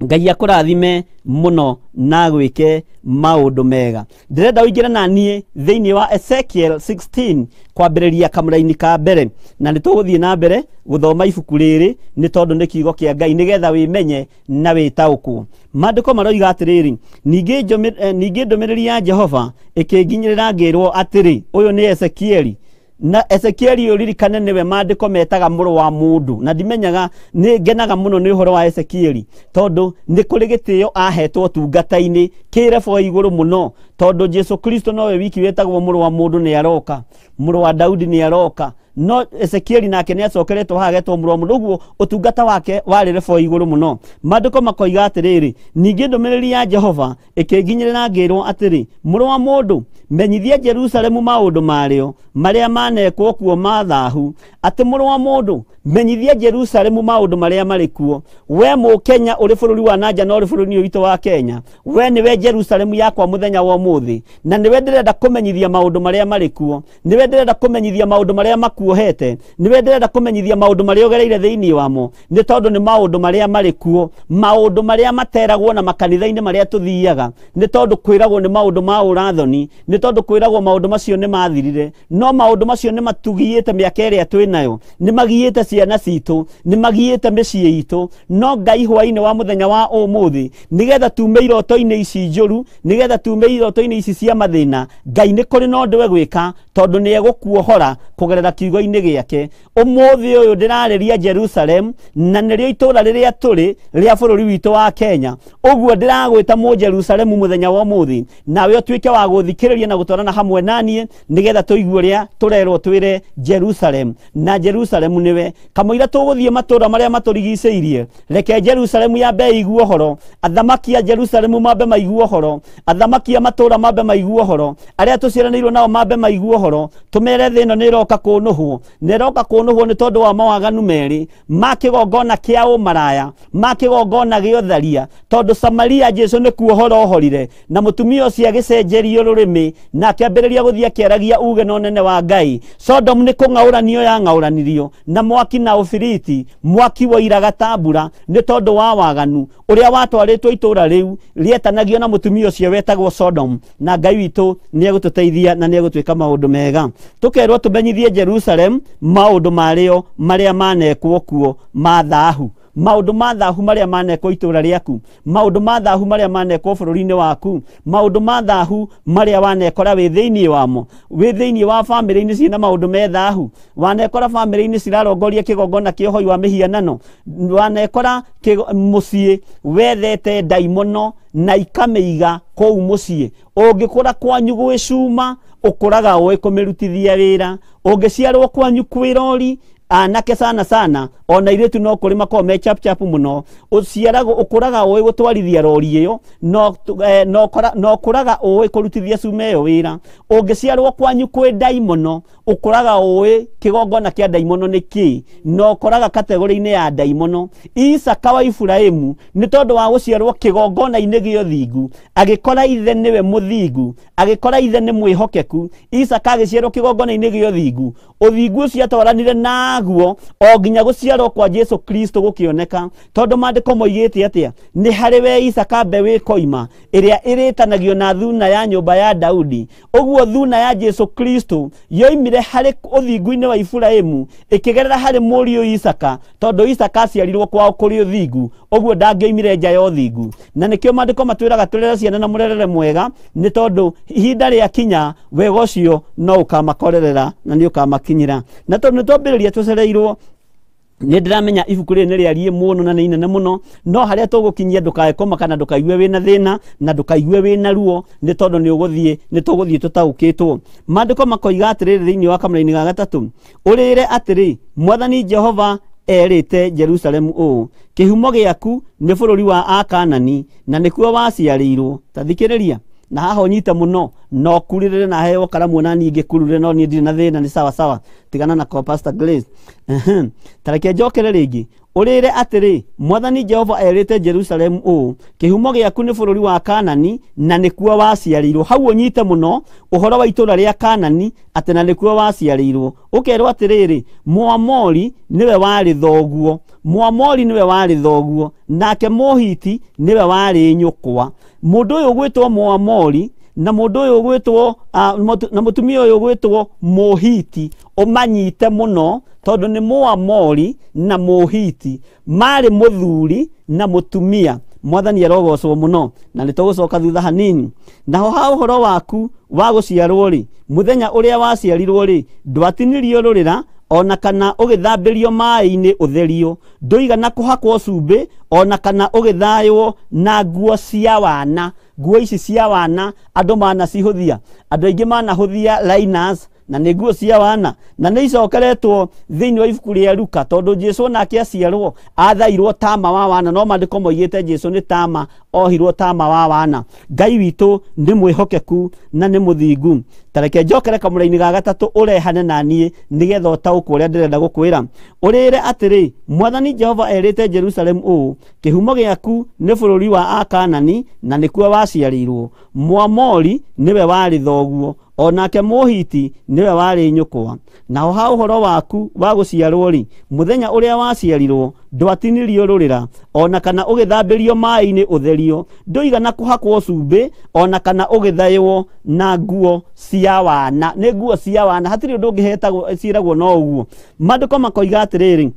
Ngai akũrathime mũno na gwĩke maũndũ mega. Ndĩrenda ũingĩre na niĩ thĩinĩ wa Ezekiel 16 kwambĩrĩria kamũra-inĩ ka mbere, na nĩ tũgũthiĩ na mbere gũthoma ibuku rĩrĩ nĩ tondũ nĩ kiugo kĩa Ngai, nĩgetha wĩmenye na wĩtaũkwo. Maandĩko maroiga atĩrĩrĩ, ningĩ ndũmĩrĩri ya Jehova ĩkĩnginyĩrĩra ngĩrwo atĩrĩ, ũyũ nĩ Ezekieli. Na Ezekieli ũririkane nĩwe maandĩko metaga mũrũ wa mũndũ, na ndimenyaga nĩ ngenaga mũno nĩ ũhoro wa Ezekieli, tondũ nĩ kũrĩ gĩtĩo ahetwo tungata-inĩ kĩrebo igũrũ mũno, tondũ Jesu Kristo nowe wiki wetagwo mũrũ wa mũndũ nĩ aroka, mũrũ wa Daudi nĩ aroka. No Ezekieli nake nĩ acokeretwo hagetwo mũrũ wa mũndũ, ũguo ũtungata wake warĩ rebo igũrũ mũno. Maandĩko makoiga atĩrĩrĩ, ningĩ ndũmĩrĩri ya Jehova ĩkĩnginyĩrĩra ngĩrwo atĩrĩ, mũrũ wa mũndũ, menyithia Jerusalemu maũndũ marĩo marĩa manekwo kuo ma thaahu. Atĩ mũrũ wa mũndũ, menyithia Jerusalemu maũndũ marĩa marĩ kuo. We Mũkenya ũrĩ bũrũri wa nanja na ũrĩ bũrũri witũ wa Kenya, we nĩwe Jerusalemu yakwa mũthenya wa ũmũthĩ, na nĩwe ndĩrenda kũmenyithia maũndũ marĩa marĩ kuo, nĩwe ndĩrenda kũmenyithia maũndũ marĩa makuohete, nĩwe ndĩrenda kũmenyithia maũndũ marĩa ũgereire thĩinĩ wamo, nĩ tondũ nĩ maũndũ marĩa marĩ kuo, maũndũ marĩa materagwo na makanitha-inĩ marĩa tũthiaga, nĩ tondũ kwĩragwo nĩ maũndũ ma ũrathoni, nĩ tondũ kwĩragwo maũndũ macio nĩ mathirire. No maũndũ macio nĩ matugiyĩte mĩaka ĩrĩa twĩnayo, nĩ magiyĩte ciana citũ, nĩ magiyĩte mĩciĩ itũ. No Ngai hwaĩ-inĩ wa mũthenya wa ũmũthĩ, nĩgetha tume iroto-inĩ ici njũru, nĩgetha tume iroto-inĩ ici cia mathĩna, Ngai nĩ kũrĩ na ũndũ egwĩka, tondũ nĩ egũkuohora kũgerera kiugo-inĩ gĩake. Ũmũthĩ ũyũ ndĩrarĩria Jerusalem, na nĩrĩo itũũra rĩrĩa tũrĩ rĩa bũrũri witũ wa Kenya. Ũguo ndĩragwĩta mũ Jerusalemu mũthenya wa ũmũthĩ, nawe ũtuĩke wa gũthikĩrĩria na gũtwarana hamwe naniĩ, nĩgetha tũigue ũrĩa tũrerwo twĩre Jerusalem. Na Jerusalemu nĩwe kamũira tũgũthiĩ matũũra marĩa matũrigicĩirie, reke Jerusalemu yambe igue ũhoro, athamaki a Jerusalemu mambe maigue ũhoro, athamaki a matũũra mambe maigue ũhoro, arĩa tũciaranĩirwo nao mambe maigue ũhoro, tũmere thĩ ĩno nĩ ĩroka kũnũhwo, kũnũhwo neroka kũnũhwo nĩ tondũ wa mawaganu merĩ ma kĩgongona kĩa ũmaraya ma kĩgongona gĩa ũtharia tondũ Samaria Jesu nĩ kuohora ohorire na mũtumia ũcio agĩcenjerio rũrĩmĩ na akĩambĩrĩria gũthiĩ akĩaragia uge na ũnene wa Ngai. Sodom nĩ kũng'aũranio ya ng'aũranirio na mwaki na ũbiriti mwaki woiraga tambura nĩ tondũ wa waganu ũrĩa watwarĩtwo itũũra rĩu rĩetanagio na mũtumia ũcio wetagwo Sodom. Na Ngai witũ nĩ egũtũteithia na nĩ egũtwĩka maũndũ mega. Tũkerwo tũmenyithie Jerusalem maũndũ marĩo marĩa manekwo kuo ma thaahu, maũndũ ma thaahu marĩa manekwo itũũra rĩaku, maũndũ ma thaahu marĩa manekwo bũrũri-inĩ waku, maũndũ ma thaahu marĩa wanekora wĩ thĩinĩ wamo, wĩ thĩinĩ wa bamĩrĩ-inĩ ciĩna maũndũ me thaahu, wanekora bamĩrĩ-inĩ cirarongoria kĩgongona kĩa ũhoi wa mĩhianano, wanekora mũciĩ wethete ndaimono na ikamĩiga kũu mũciĩ. Ũngĩkũra kwanyu gwĩcuma ũkũraga ũĩ kũmĩrutithia wĩra, ũngĩciarwo kwanyu kwĩrori anake sana ona iretu no kũrĩ makoo me chap mũno, ũciaragwo ũkũraga ũĩ gũtwarithia rori ĩyo no kũraga ũĩ kũrutithia cuma ĩyo wĩra. Ũngĩciarwo kwanyu kwĩ ndaimono ũkũraga ũĩ kĩgongona kĩa ndaimono nĩ kĩ, no kũraga kategori-inĩ ya ndaimono. Isaka wa Iburahĩmu nĩ tondũ wa gũciarwo kĩgongona-inĩ gĩa ũthingu, agĩkora ithe nĩwe mũthingu, agĩkora ithe nĩ mwĩhokeku. Isaka agĩciarwo kĩgongona-inĩ gĩa ũthingu, ũthingu ũcio atwaranire naguo o nginya gũciarwo kwa Jesu Kristo gũkĩoneka, tondũ maandĩko moigĩte atĩa, nĩ harĩ we Isaka mbeũ ĩkoima ĩrĩa ĩrĩtanagio na thuna ya nyũmba ya Daudi. Ũguo thuna ya Jesu Kristo yoimire harĩ ũthingu-inĩ wa Iburahĩmu ĩkĩgerera harĩ mũriũ Isaka, tondũ Isaka aciarirwo kwao kũrĩ ũthingu, ũguo ndangĩoimire nja ya ũthingu. Na nĩkĩo maandĩko matwĩraga tũrere ciana na mũrerere mwega, nĩ tondũ ihinda rĩa kinya wega ũcio no ũkamakorerera na nĩ ũkamakinyĩra. Na tondũ nĩ twambĩrĩria tũcereirwo, nĩ ndĩramenya ibuku rĩrĩ nĩ rĩariĩ mũno na nĩ inene mũno, no harĩa tũgũkinyia ndũkae koma kana ndũkaigue wĩna thĩna na ndũkaigue wĩna ruo, nĩ tondũ nĩ tũgũthiĩ tũtaũkĩtwo. Maandĩko makoiga atĩrĩrĩ thĩinĩ wa kamũra-inĩ ga gatatũ, ũrĩre atĩrĩ, Mwathani Jehova erĩte Jerusalemu ũũ, kĩhumo gĩaku nĩ bũrũri wa Akaanani na nĩkuo waciarĩirwo. Ta thikĩrĩria na haha ũnyite mũno, no kurĩrĩre na heo karamu na ningĩ kurĩrĩre, no niĩ ndirĩ na thĩna, nĩ sawa tigana na Pastor Grace. Tareke njokere rĩngĩ, ũrĩre atĩrĩ, Mwathani Jehova erĩte Jerusalemu ũũ, kĩhumo gĩaku nĩ bũrũri wa Kaanani na nĩkuo waciarĩirwo. Hau ũnyite mũno ũhoro wa itũũra rĩa Kaanani atĩ na nĩkuo waciarĩirwo. Ũkerwo atĩrĩrĩ, Mũamori nĩwe warĩ thoguo, Mũamori nĩwe warĩ thoguo, nake Mũhiti nĩwe warĩ nyũkwa. Mũndũ ũyũ gwĩtwo Mũamori na mũndũ ũyũ gwĩtwo na mũtumia ũyũ gwĩtwo Mũhiti ũmanyite mũno, tondũ nĩ Mũamori na Mũhiti marĩ mũthuri na mũtumia. Mwathani arogocwo mũno, na nĩtũgũcoka thutha hanini. Naho ha ũhoro waku wa gũciarwo rĩ, mũthenya ũrĩa waciarirwo rĩ, ndwatinirio rũrĩra ona kana ũgĩthambĩrio maĩ-inĩ ũtherio, ndũigana kũhakwo cumbĩ ona kana ũgĩthaywo na nguo cia wana. Nguo ici cia wana andũ manacihũthia, andũ aingĩ manahũthia liners na nĩ nguo cia wana, na nĩ icokeretwo thĩinĩ wa ibuku rĩa Luka, tondũ Jesu nake aciarwo athairwo tama wa wana, no maandĩko moigĩte Jesu nĩ tama ohirwo tama wa wana. Ngai witũ nĩ mwĩhokeku na nĩ mũthingu. Tareke njokere kamũra-inĩ ga gatatũ ũrehane na niĩ nĩgetha ũtaũkwo ũrĩa ndĩrenda gũkwĩra. Ũrĩre atĩrĩ, Mwathani Jehova erĩte Jerusalemu ũũ, kĩhumo gĩaku nĩ bũrũri wa Akaanani na nĩkuo waciarĩirwo. Mũamori nĩwe warĩ thoguo, onake Mũhiti nĩwe warĩ nyũkwa. Naho ha ũhoro waku wa gũciarwo rĩ, mũthenya ũrĩa waciarirwo ndwatinirio rũrĩra ona kana ũgĩthambĩrio maĩ-inĩ ũtherio, ndũigana kũhakwo cumbĩ ona kana ũgĩthaywo na nguo cia wana. Nĩ nguo cia wana, hatirĩ ũndũ ũngĩ ciĩragwo no ũguo. Maandĩko makoiga atĩrĩrĩ,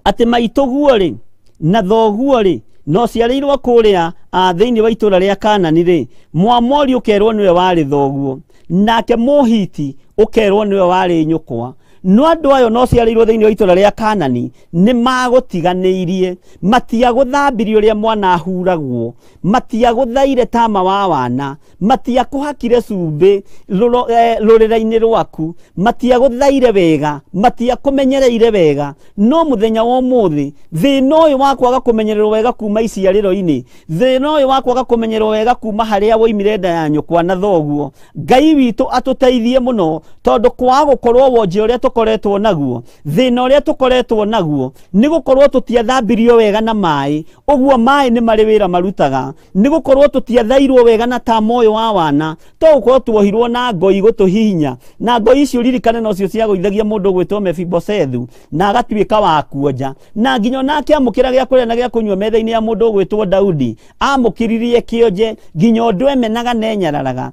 atĩ maitũguo rĩ na thoguo rĩ no ciarĩirwo kũrĩa thĩinĩ wa itũũra rĩa Kaanani rĩ, Mũamori ũkerwo nĩwe warĩ thoguo, nake Mũhiti ũkerwo nĩwe warĩ nyũkwa. No andũ ayo no ciarĩirwo thĩinĩ wa itũũra rĩa Kaanani nĩ magũtiganĩirie, matiagũthambirio ũrĩa mwana ahuragwo, matiagũthaire tama wa wana, matiakũhakire cumbĩ rũrĩra-inĩ rwaku, matiagũthaire wega, matiakũmenyereire wega. No mũthenya wa ũmũthĩ thĩna ũyũ wa kwaga kũmenyererwo wega kuma iciarĩro-inĩ, thĩna ũyũ wa kwaga kũmenyererwo wega kuma harĩa woimire nda ya nyũkwa na thoguo, Ngai witũ atũteithie mũno, tondũ kwaga gũkorwo wonje ũrĩa tukoretwo naguo thina uria tukoretwo naguo ni gukorwo tutiathambirio wega na mai uguo mai ni mari wira marutaga ni gukorwo tutiathairwo wega na tamo uyu wa wana to gukorwo tuohirwo na ngoi gutuhinya na ngoi icio ririkane no cio cia guithagia mundu gwitwo Mephibosethu na agatuika wa kuonja na nginyo nake amukira gya kuria na gya kunywa metha-ini ya mundu gwitwo Daudi amukiririe kionje nginyo ndwe menaga nenyararaga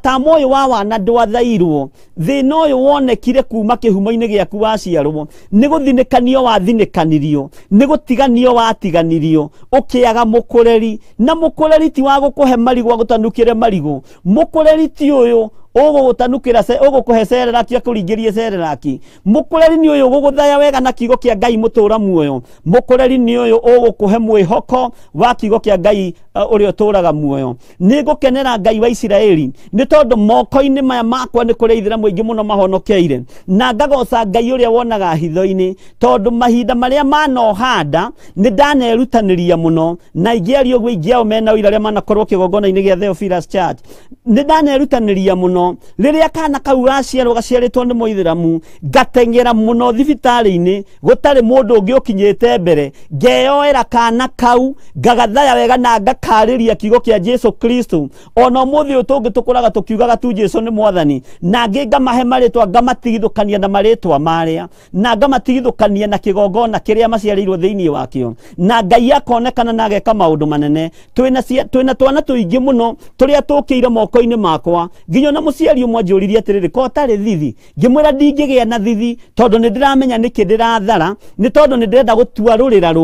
tamo uyu wa wana ndwathairwo thina uyu wonekire kuma kihumo-ini giaku waciarwo ni guthinikanio wathinikanirio ni gutiganio watiganirio ukiaga mukureri na mukureri ti wa gukuhe marigo gutanukire marigo mukureri ti uyu ugugutanukira ugukuhe sereraki akuringirie sereraki mukureri ni uyu uguguthaya wega na kiugo kia Ngai mutura muoyo mukureri ni uyu ugukuhe mwihoko wa kiugo kia Ngai uri uturaga muoyo ni gukenera Ngai wa Isiraeli ni tondu moko-ini maya makwa ni kureithira muingi muno mahonokeire na ngagoca Ngai uria wonaga hitho-ini tondu mahinda maria manohanda ni ndanerutaniria muno na ingiaria uguo ingiao mena uira aria manakorwo kigongona-ini gia Theophilus Church ni ndanerutaniria muno riria kana kau gaciarwo gaciaritwo ni muithiramu ngatengera muno thibitari-ini gutari mundu ungi ukinyite mbere ngeyoera kana kau ngagathaya wega na ngakariria kiugo kia Jesu Kristo ona muthi uyu tungi tukuraga tukiugaga tu Jesu ni mwathani na ngamahe maritwa ngamatigithukania na maritwa maria na ngamatigithukania na kigongona kiria maciarirwo thiini wakio na Ngai akonekana na ageka maundu manene twina twana tuingi muno turia tukiire moko-ini makwa nginyo na muciari umwe njuririe atiriri ko tari thithi ngimwira ndingigia na thithi tondu ni ndiramenya niki ndirathara ni tondu ni ndirenda gutua rurira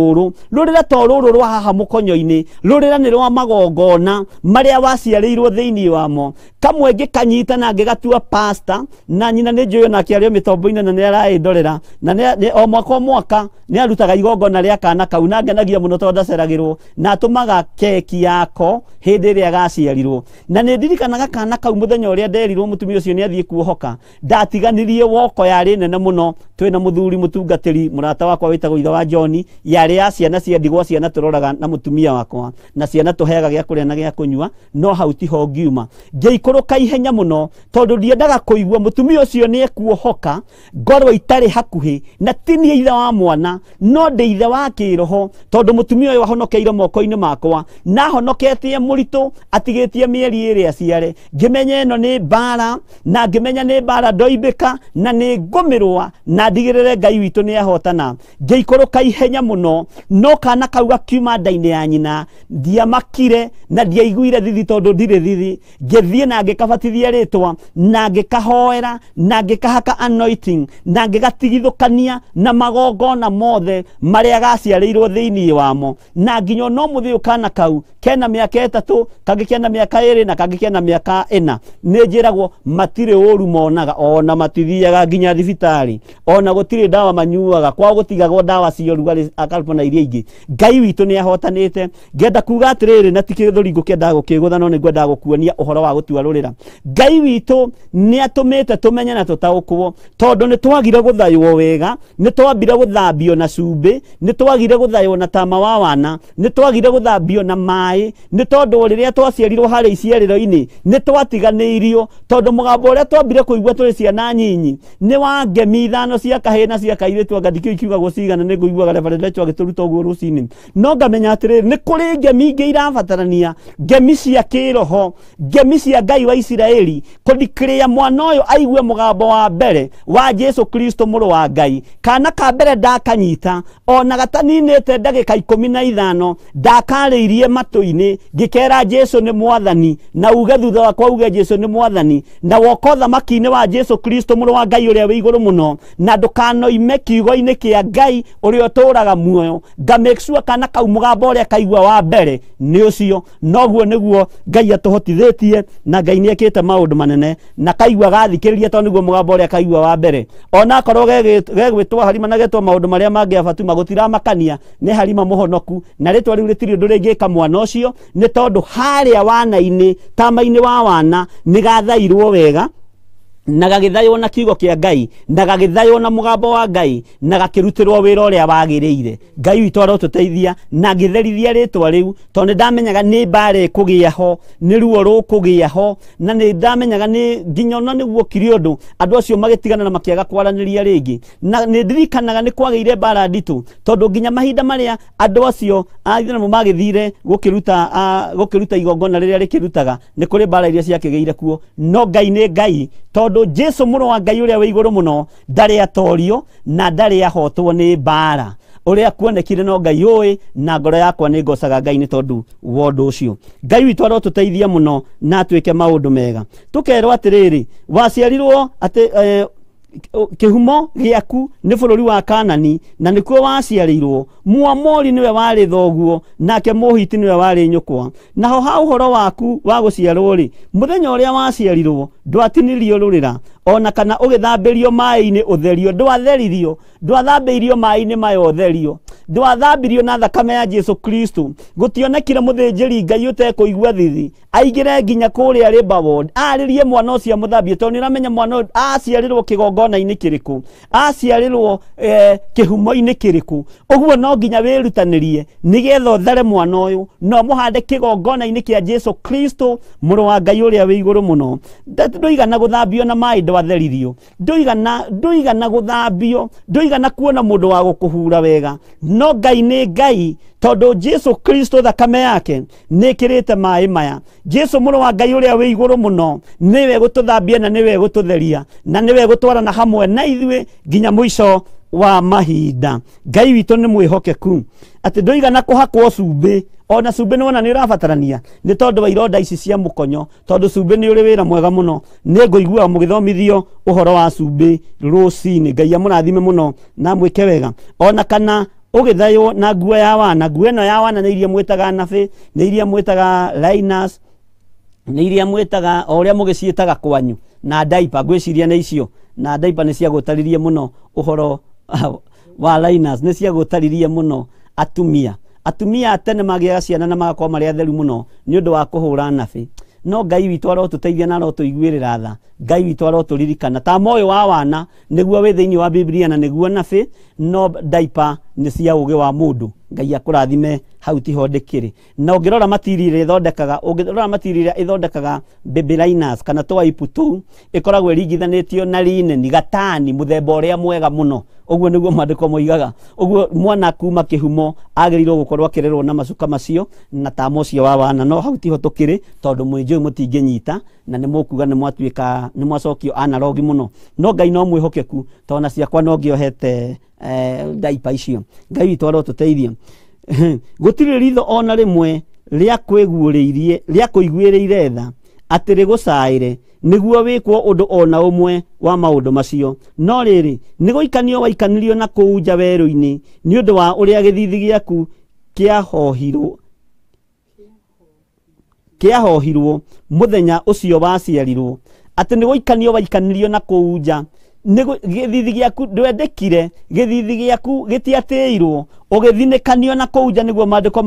to ruru rwa haha mukonyo-ini rurira ni rwa magongona maria waciarirwo thiini wamo kamwe ngikanyita na ngigatua pastor na nyina ni njuyo na kiario mitombo-ini na ni araindorera na o mwaka ni arutaga igongona ria kana kau na ngenagia muno tondu ndaceragirwo na atumaga keki yako hindi iria gaciarirwo na ni ndirikanaga kana kau muthenya uria nderirwo mutumia ucio ni athie kuohoka ndatiganirie woko yari nene muno twina muthuri mutungatiri murata wakwa witagwo ithe wa John yari ya ciana cia ndigwa ciana turoraga na mutumia wakwa na ciana tuheaga gya kuria na gya kunywa no hau tiho ngiuma ngeikuruka ihenya muno tondu ndiendaga kuigua mutumia ucio ni ekuohoka ngorwo itari hakuhi na tini ithe wa mwana no ndi ithe wa kiroho tondu mutumia uyu wahonokeire moko-ini makwa na honoketie muritu atigitie mieri iri aciare ngimenya ino ni bara na ngimenya ni bara ndoimbika na ni ngumirwa na ndigirire Ngai witu ni ahotana ngeikuruka ihenya muno no kana kau gakiuma nda-ini ya nyina ndiamakire na ndiaiguire thithi tondu ndire thithi ngithie na ngikabatithia ritwa na ngikahoera na ngikahaka anointing na ngigatigithukania na magongona mothe maria gaciarirwo thiini wamo na nginyo no muthio kana kau kena miaka 3 kangi kena miaka 2 na kangi kena miaka 4 ni njiragwo matire uru monaga ona matithiaga nginya thibitari ona gutire dawa manyuaga kwa gutigagwo dawa cio rugarĩ akarpona iria ingi Ngai witu ni ahotanite ngenda kuga atiriri na tikithuri ngukenda gukigutha no ningwenda gukuonia uhoro wa gutua rurira Ngai witu ni atumite tumenye na tutaukwo tondu ni twagire guthaywo wega ni twambire guthambio na cumbi ni twagire guthaywo na tama wa wana ni twagire guthambio na mai ni tondu riria twaciarirwo hari iciariro-ini ni twatiganiirio tondu mugambo uria twambire kuigua turi ciana nyinyi ni wa ngemi ithano cia kahii na cia kairitu ngadikio ikiugagwo cigana ni nguiguaga Reverend Lecho agituruta uguo rucini no ngamenya atiriri ni kuri ngemi ingi irabatarania ngemi cia kiroho ngemi cia Ngai wa Isiraeli kudikria mwana uyu aigue mugambo wa mbere wa Jesu Kristo muru wa Ngai kana ka mbere ndakanyita ona gataninite ndagika 15 ndakariirie matu-ini ngikera Jesu ni mwathani na uge thutha wakwa uge Jesu ni mwathani na woko thamaki-ini wa Jesu Kristo muru wa Ngai uria wi iguru muno na ndukanoime kiugo-ini kia Ngai uria uturaga muoyo nga make sure kana kau mugambo uria kaigua wa mbere ni ucio noguo niguo Ngai atuhotithitie na Ngai ni ekite maundu manene na kaigua gathikiriria tondu niguo mugambo uria kaigua wa mbere ona korwo gegwitwa harima na getwa maundu maria mangi abatuma gutira makania ni harima muhonoku na ritwa riu ritiri undu ringika mwana ucio ni tondu haria wana-ini tama-ini wa wana ni gathairwo wega na gagithayo na kiugo kia Ngai na gagithayo na mugambo wa Ngai na gakirutirwo wira uria wagiriire Ngai witu arotuteithia na ngitherithia ritwa riu tondu ndamenyaga ni mbare kugia ho ni ruo rukugia ho na ni ndamenyaga ni nginya na niguo kiri undu andu acio magitigana na makiaga kwaraniria ringi na ni ndirikanaga ni kwageire mbara nditu tondu nginya mahinda maria andu acio aithiramu magithire gukiruta igongona riria rikirutaga ni kuri mbara iria ciakigeire kuo no Ngai ni Ngai tondu Jesu muno wa Ngai uria wi iguru muno ndari atorio na ndari ahotwo ni mbara uria kuonekire no Ngai oi na ngoro yakwa ni ngocaga Ngai ni tondu wondu ucio Ngai witu arotuteithia muno na twike maundu mega tukerwo atiriri waciarirwo ati kihumo giaku ni bururi wa Kanani na nikuo waciarirwo Muamori niwe wari thoguo nake Muhiti niwe wari nyukwa naho ha uhoro waku wa guciarwo ri muthenya uria waciarirwo ndwatinirio rurira ona kana ugithambirio mai-ini utherio ndwathambeirio mai-ini mayo utherio ndwathambirio na thakame ya Jesu Kristo gutionekire muthinjiri Ngai utekuigua thithi aigire nginya kuria riba ward aririe mwana ucio muthambie tondu niramenya mwana aciarirwo kigongona-ini kiriku aciarirwo kihumo-ini kiriku uguo no nginya wirutanirie nigetha uthare mwana uyu no muhande kigongona-ini kia Jesu Kristo muru wa Ngai uria wi iguru muno nduigana guthambio na mai ndwatheririo nduigana guthambio nduigana kuona mundu wa gukuhura wega no Ngai ni Ngai tondu Jesu Kristo thakame yake nikirite mai maya Jesu muru wa Ngai uria wi iguru muno niwe gututhambia na niwe gututheria na niwe gutwarana hamwe na ithuĩ nginya mwico wa mahinda Ngai witu ni mwihokeku ati nduigana kuhakwo cumbi ona cumbi niwona ni urabatarania ni tondu wa ironda ici cia mukonyo tondu cumbi ni uri wira mwega muno ni nguigua mugithomithio uhoro wa cumbi rucini Ngai amurathime muno na mwike wega ona kana ugithayo na nguo ya wana nguo ino ya wana ni iria mwitaga nabi ni iria mwitaga Linus ni iria mwitaga oria mugicietaga kwanyu na diaper gwiciria na icio na diaper ni cia gutaririe muno uhoro wa Linus ni cia gutaririe muno atumia tene magiaga ciana na magakorwo mari atheru muno ni undu wa kuhura nabi no Ngai witu arotuteithia na arotuiguirira tha Ngai witu aroturirikana ta moyo wa wana niguo wi thiini wa Biblia na niguo nabi no diaper ni cia uge wa mundu Ngai akurathime hau tiho ndikiri na ungirora matiri ithondekaga baby liners kana twaipu tu ikoragwo iringithanitio na linen gatani muthemba uria mwega muno uguo niguo mandiko moigaga uguo mwana kuma kihumo agirirwo gukorwo akirerwo na macuka macio na tamo cio wa wana no hau tiho tukiri tondu mwinjui mutinginyita na ni mukuga ni mwatuika ni mwacokio analogi muno no Ngai no mwihokeku tona ciakwa no ngiohete diaper icio Ngai witu arotuteithia gutiri ritho ona rimwe ria kuiguiriire tha ati rigucaire niguo wikwo undu ona umwe wa maundu macio no riri niguikanio waikanirio na kuunja weru-ini ni undu wa uria githithi giaku kiahohirwo muthenya ucio waciarirwo ati niguikanio waikanirio na kuunja githithi giaku ndwendekire githithi giaku gitiatirwo ugithinikanio na kuunja niguo mandiko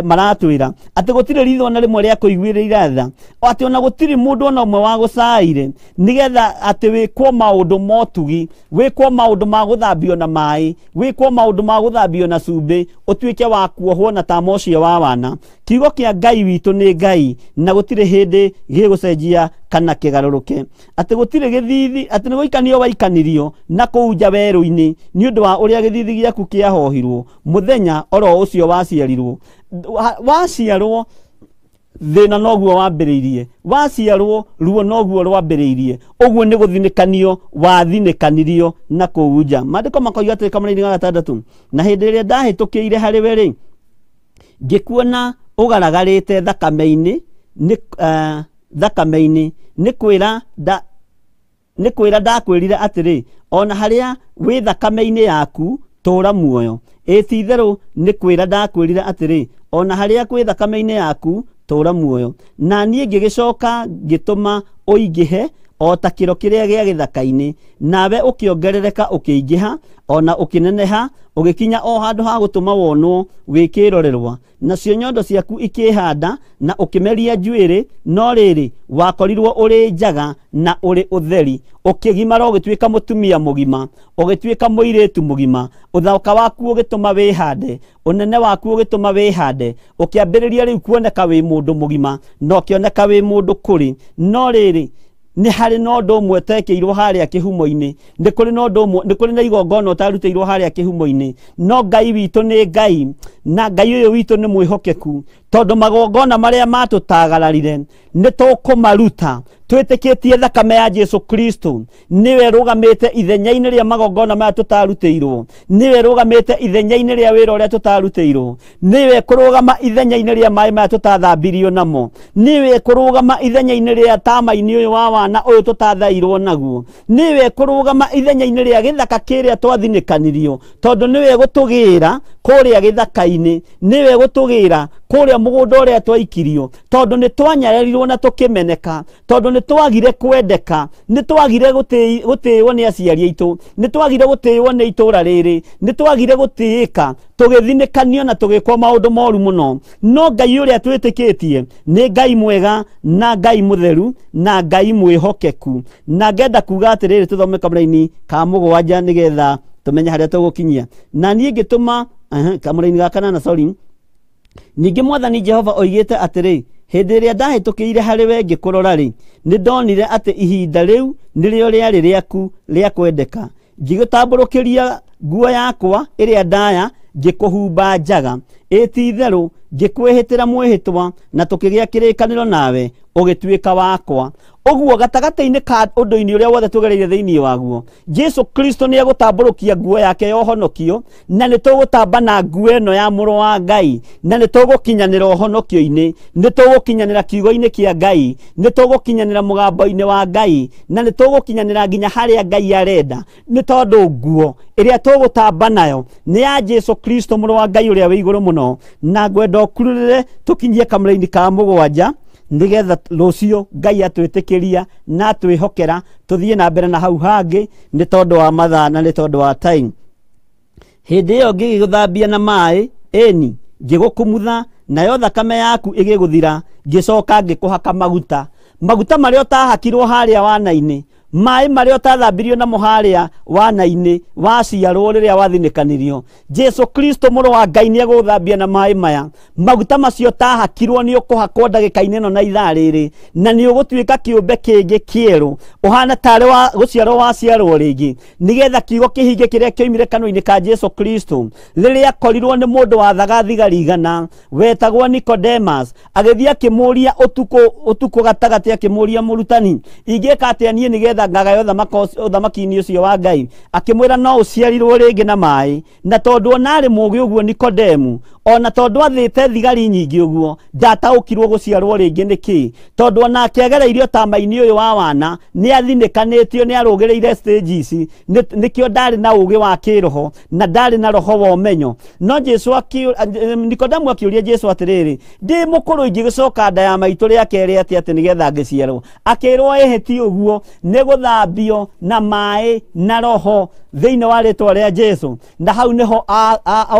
maratwira ati gutire ritho na rimwe ria kuiguirira tha ati ona gutiri mundu ona umwe wa gucaire nigetha ati wikwo maundu motugi wikwo maundu ma guthambio na mai wikwo maundu ma guthambio na cumbi utuike wa kuohwo na tamo cio wa wana kiugo kia Ngai witu ni Ngai na gutire hindi gigucenjia kana kigaruruke ati gutire githithi ati niguikanio waikanirio na kuunja weru-ini ni undu wa uria githithi giaku kiahohirwo muthenya oro ucio waciarwo thina noguo wambiriirie waciarwo ruo noguo rwambiriirie uguo ni guthinikanio wathinikanirio na kuunja mandiko makoiga ati kamari-ini ga 6 na hindi iria ndahitukiire hari we ri ngikuona ugaragarite thakame-ini ni kwira ndakwirire atiri ona haria wi thakame-ini yaku tura muoyo ithitheru ni kwira ndakwirire atiri ona haria kwi thakame-ini yaku tura muoyo na nie ngigicoka ngituma uingihe o ta kiro kiria gia githaka-ini nawe ukiongerereka ukiingiha ona ukineneha ugikinya o handu ha gutuma wonwo wikirorerwa nacio nyondo ciaku ikihanda na ukimeria njuiri no riri wakorirwo uri njaga na uri utheri ukigimara ugituika mutumia mugima ugituika muiritu mugima uthauka waku ugituma wihande unene waku ugituma wihande ukiambiriria riu kuoneka wi mundu mugima no kioneka wi mundu kuri no riri ni hari no ndo mwe tekeirwo haria kihumo-ini ni kuri no ndo mwe ni kuri na igongona utaruteirwo haria kihumo-ini no Ngai witu ni Ngai na Ngai uyu witu ni mwihokeku tondu magongona maria matutagararire ni tukumaruta twitikitie thakame ya Jesu Kristo niwe rugamite ithenya-ini ria magongona maya tutaruteirwo niwe rugamite ithenya-ini ria wira uria tutaruteirwo niwe kurugama ithenya-ini ria mai maya tutathambirio namo niwe kurugama ithenya-ini ria tama-ini uyu wa wana uyu tutathairwo naguo niwe kurugama ithenya-ini ria githaka kiria twathinikanirio tondu niwe gutugira kuria githaka-ini niwe gutugira kuria mugunda uria twaikirio tondu ni twanyarerirwo na tukimeneka tondu ni twagire kwendeka ni twagire gutiiwo ni aciari aitu ni twagire gutiiwo ni itura riri ni twagire gutiika tugithinikanio na tugikwa maundu moru muno no Ngai uria twitikitie ni Ngai mwega na Ngai mutheru na Ngai mwihokeku na ngenda kuga atiriri tuthome kamuraini ka mugwanja nigetha tumenye haria tugukinyia na nie ngituma kamuraini ga kanana sorry ningi mwathani Jehova oigite atiri hindi iria ndahitukiire hari we ngikurora ri ni ndonire ati ihinda riu nirio riari riaku ria kwendeka ngigutamburukiria nguo yakwa iria ndaya ngikuhumba njaga iti-itheru ngikwihitira mwihitwa na tukigia kirikaniro nawe ugituika wakwa uguo gatagata-ini ka undu-ini uria wothe tugereire thiini waguo Jesu Kristo ni agutamburukia nguo yake ya uhonokio na ni tugutamba na nguo eno ya muru wa Ngai na ni tugukinyanira uhonokio-ini ni tugukinyanira kiugo-ini kia Ngai ni tugukinyanira mugambo-ini wa Ngai na ni tugukinyanira nginya haria Ngai arenda ni tondu nguo iria tugutamba nayo ni ya Jesu Kristo muru wa Ngai uria wi iguru muno na ngwenda ukururire tukinyie kamuraini ka mugwanja nigetha rucio Ngai atwitikiria na twihokera tuthie na mbere na hau hangi ni tondu wa mathaa na ni tondu wa time hindi iyo ngigiguthambia na mai eni ngigukumutha nayo thakame yaku igiguthira ngicoka ngikuhaka maguta maria utahakirwo haria wana-ini mai maria utathambirio namo haria wana-ini waciarwo riria wathinikanirio Jesu Kristo muru wa Ngai ni aguthambia na mai maya maguta macio tahakirwo ni ukuhakwo ndagika-ini no na ithaa riri na ni ugutuika kiumbe kingi kieru uhana tari wa guciarwo waciarwo ringi nigetha kiugo kihinge kiria kioimire kanua-ini ka Jesu Kristo riria akorirwo ni mundu wathaga thigari igana wetagwo Nicodemus agithia akimuria utuku gatagati akimuria murutani ingika atia nie nigetha ngagayo uthamaki-ini ucio wa Ngai akimwira no uciarirwo ringi na mai na tondu onari mugi uguo Nikodemu ona tondu athite thigari nyingi uguo ndataukirwo guciarwo ringi niki tondu ona akiagereirio tama-ini uyu wa wana ni athinikanitio ni arugireire stages nikio ndari na ugi wa kiroho na ndari na roho wa umenyo no Jesu Nikodemu akiuria Jesu atiriri ndi mukuru ingigicoka nda ya maitu ria keri ati nigetha ngiciarwo akirwo eheti uguo ni guthambio na mai na roho thiini wa ritwa ria Jesu na hau niho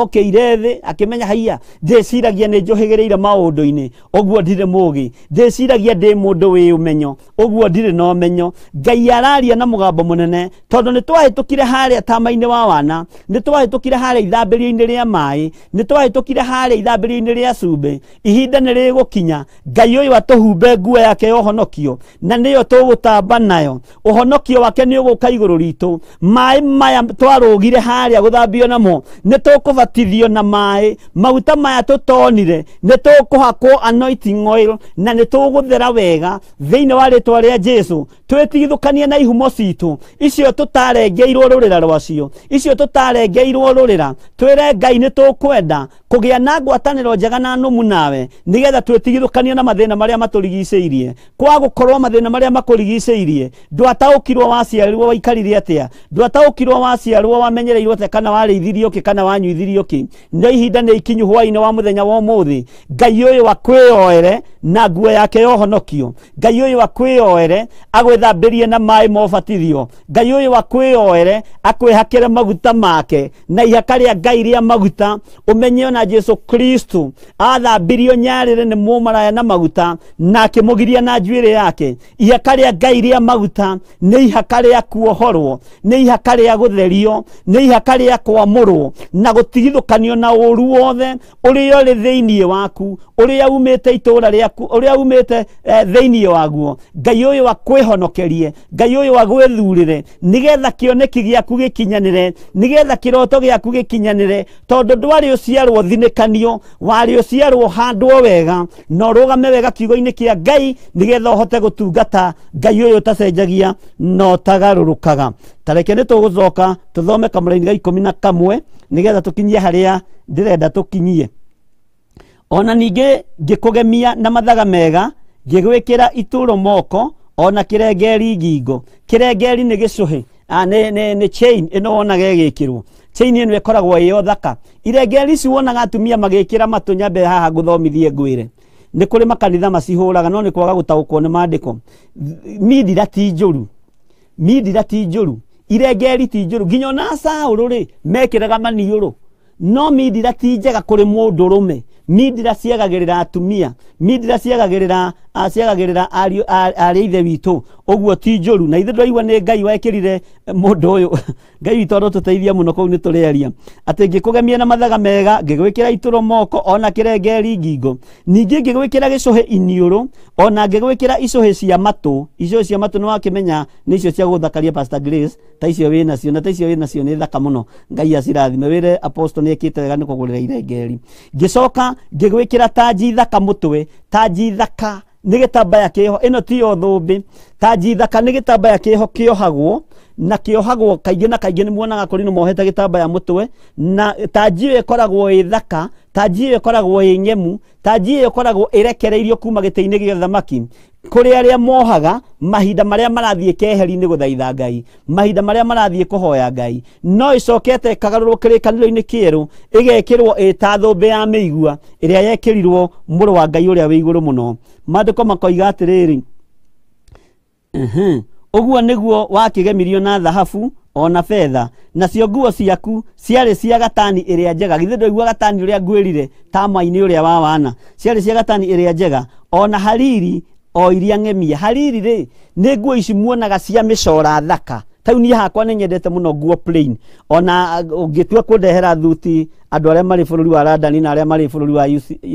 okeire thi akimenya haia ndiciragia ni njuhigireire maundu-ini uguo ndire mugi ndiciragia ndi mundu wi umenyo uguo ndire na umenyo Ngai araria na mugambo munene tondu ni twahitukire haria tama-ini wa wana ni twahitukire haria ithambirio-ini ria mai ni twahitukire haria ithambirio-ini ria cumbi ihinda ni rigukinya Ngai uyu atuhumbe nguo yake ya uhonokio na niyo tugutamba nayo uhonokio wake ni uguka iguru ritu mai maya twarugire haria guthambio namo ni tukubatithio na mai maguta maya tutonire ni tukuhakwo anointing oil na ni tuguthera wega thiini wa ritwa ria Jesu twitigithukanie na ihumo citu icio tutarengeirwo rurira rwacio icio tutarengeirwo rurira twire Ngai ni tukwenda kugia na ngwataniro njega na numu nawe nigetha twitigithukanie na mathina maria maturigiceirie kwa gukorwo mathina maria makurigiceirie ndwataukirwo waciarirwo waikarire atia ndwataukirwo waciarwo wamenyereirwo te kana wareithirio ki kana wanyuithirio ki no ihinda ni ikinyu hwaini wa muthenya wa umuthi Ngai uyu wa kwioere na nguo yake yohonokio. Ngai uyu akwioere agwithambirie na mai mobatithio. Ngai uyu akwioere akwihakire maguta make na ihaka ria Ngai ria maguta. Umenye na Jesu Kristo athambirio nyarire ni mumaraya na maguta na akimugiria na njuire yake. Ihaka ria Ngai ria maguta ni ihaka ria kuohorwo, ni ihaka ria gutherio, ni ihaka ria kwamurwo na gutigithukanio na uru wothe uria uri thiini waku, uria umite itura riaku, uria umite thiini waguo. Ngai uyu akwihonokerie, Ngai uyu agwithurire nigetha kioneki giaku gikinyanire, nigetha kiroto giaku gikinyanire, tondu ndwari uciarwo thinikanio, wari uciarwo handwo wega no rugame wega kiugo-ini kia Ngai nigetha uhote gutungata Ngai uyu tacenjagia no tagarurukaga. Tareke ni tugucoka tuthome kamuraini ga 11 nigetha tukinyie haria ndirenda tukinyie. Ona ninge ngikugemia na mathaga mega ngigwikira ituro moko ona kirengeri ngingo. Kirengeri ni gicuhi ni chain ino wonaga igikirwo. Chain ino ikoragwo iyo thaka. Irengeri ici wonaga atumia magikira matu nyambe haha guthomithie ngwire. Ni kuri makanitha macihuraga no ni kwaga gutaukwo ni maandiko. Midira ti njuru. Midira ti njuru. Irengeri ti njuru. Nginya na Saũlũ ri mekiraga maniũrũ. No midira ti njega kuri mundu rume. Midira ciagagirira atumia, midira ciagagirira ari ithe witu. Oguo ti njuru na ithe ndwaigua ni Ngai wekirire mundu uyu. Ngai witu arotuteithia muno kou ni turiaria ati ngikugemia na mathaga mega ngigwikira ituro moko ona kirengeri ngingo. Ningi ngigwikira gicuhi iniuru ona ngigwikira icuhi cia matu. Icuhi cia matu no akimenya ni icio cia guthakaria Pastor Grace, ta icio wina cio na ta icio wina cio ni thaka muno. Ngai acirathime wire apostle ni ekite wega ni kugurira irengeri. Ngicoka ngigwikira taji thaka mutwe, taji thaka ni gitambaya kiho ino ti yo thumbi. Taji thaka ni gitambaya kiho kiohagwo na kiohagwo kaingi na kaingi ni muonaga kuri no mohete gitambaya mutwe na taji yo ikoragwo ithaka, taji yo ikoragwo inyemu, taji yo ikoragwo irekereirio kuma gite-ini gio thamaki kuri aria mohaga mahinda maria marathie keheri ni guthaitha Ngai, mahinda maria marathie kuhoya Ngai. No icokete kagarurukire kanitha-ini kieru igekirwo eta thumbi ya miigua iria yekirirwo muru wa Ngai uria wi iguru muno. Maandiko makoiga atiriri uguo niguo wakigemirio na thahabu ona fedha nacio nguo ciaku ciari cia gatani iria njega. Githe ndwaigua gatani uria ngwirire tama-ini uria wa wana ciari cia gatani iria njega ona hariri o iria ng'emie. Hariri ri ni nguo ici muonaga cia micora thaka. Tau ni hakwa ni nyendete muno nguo plain. Ona ungitua kundehera thuti andu aria mari bururi wa London na aria mari bururi wa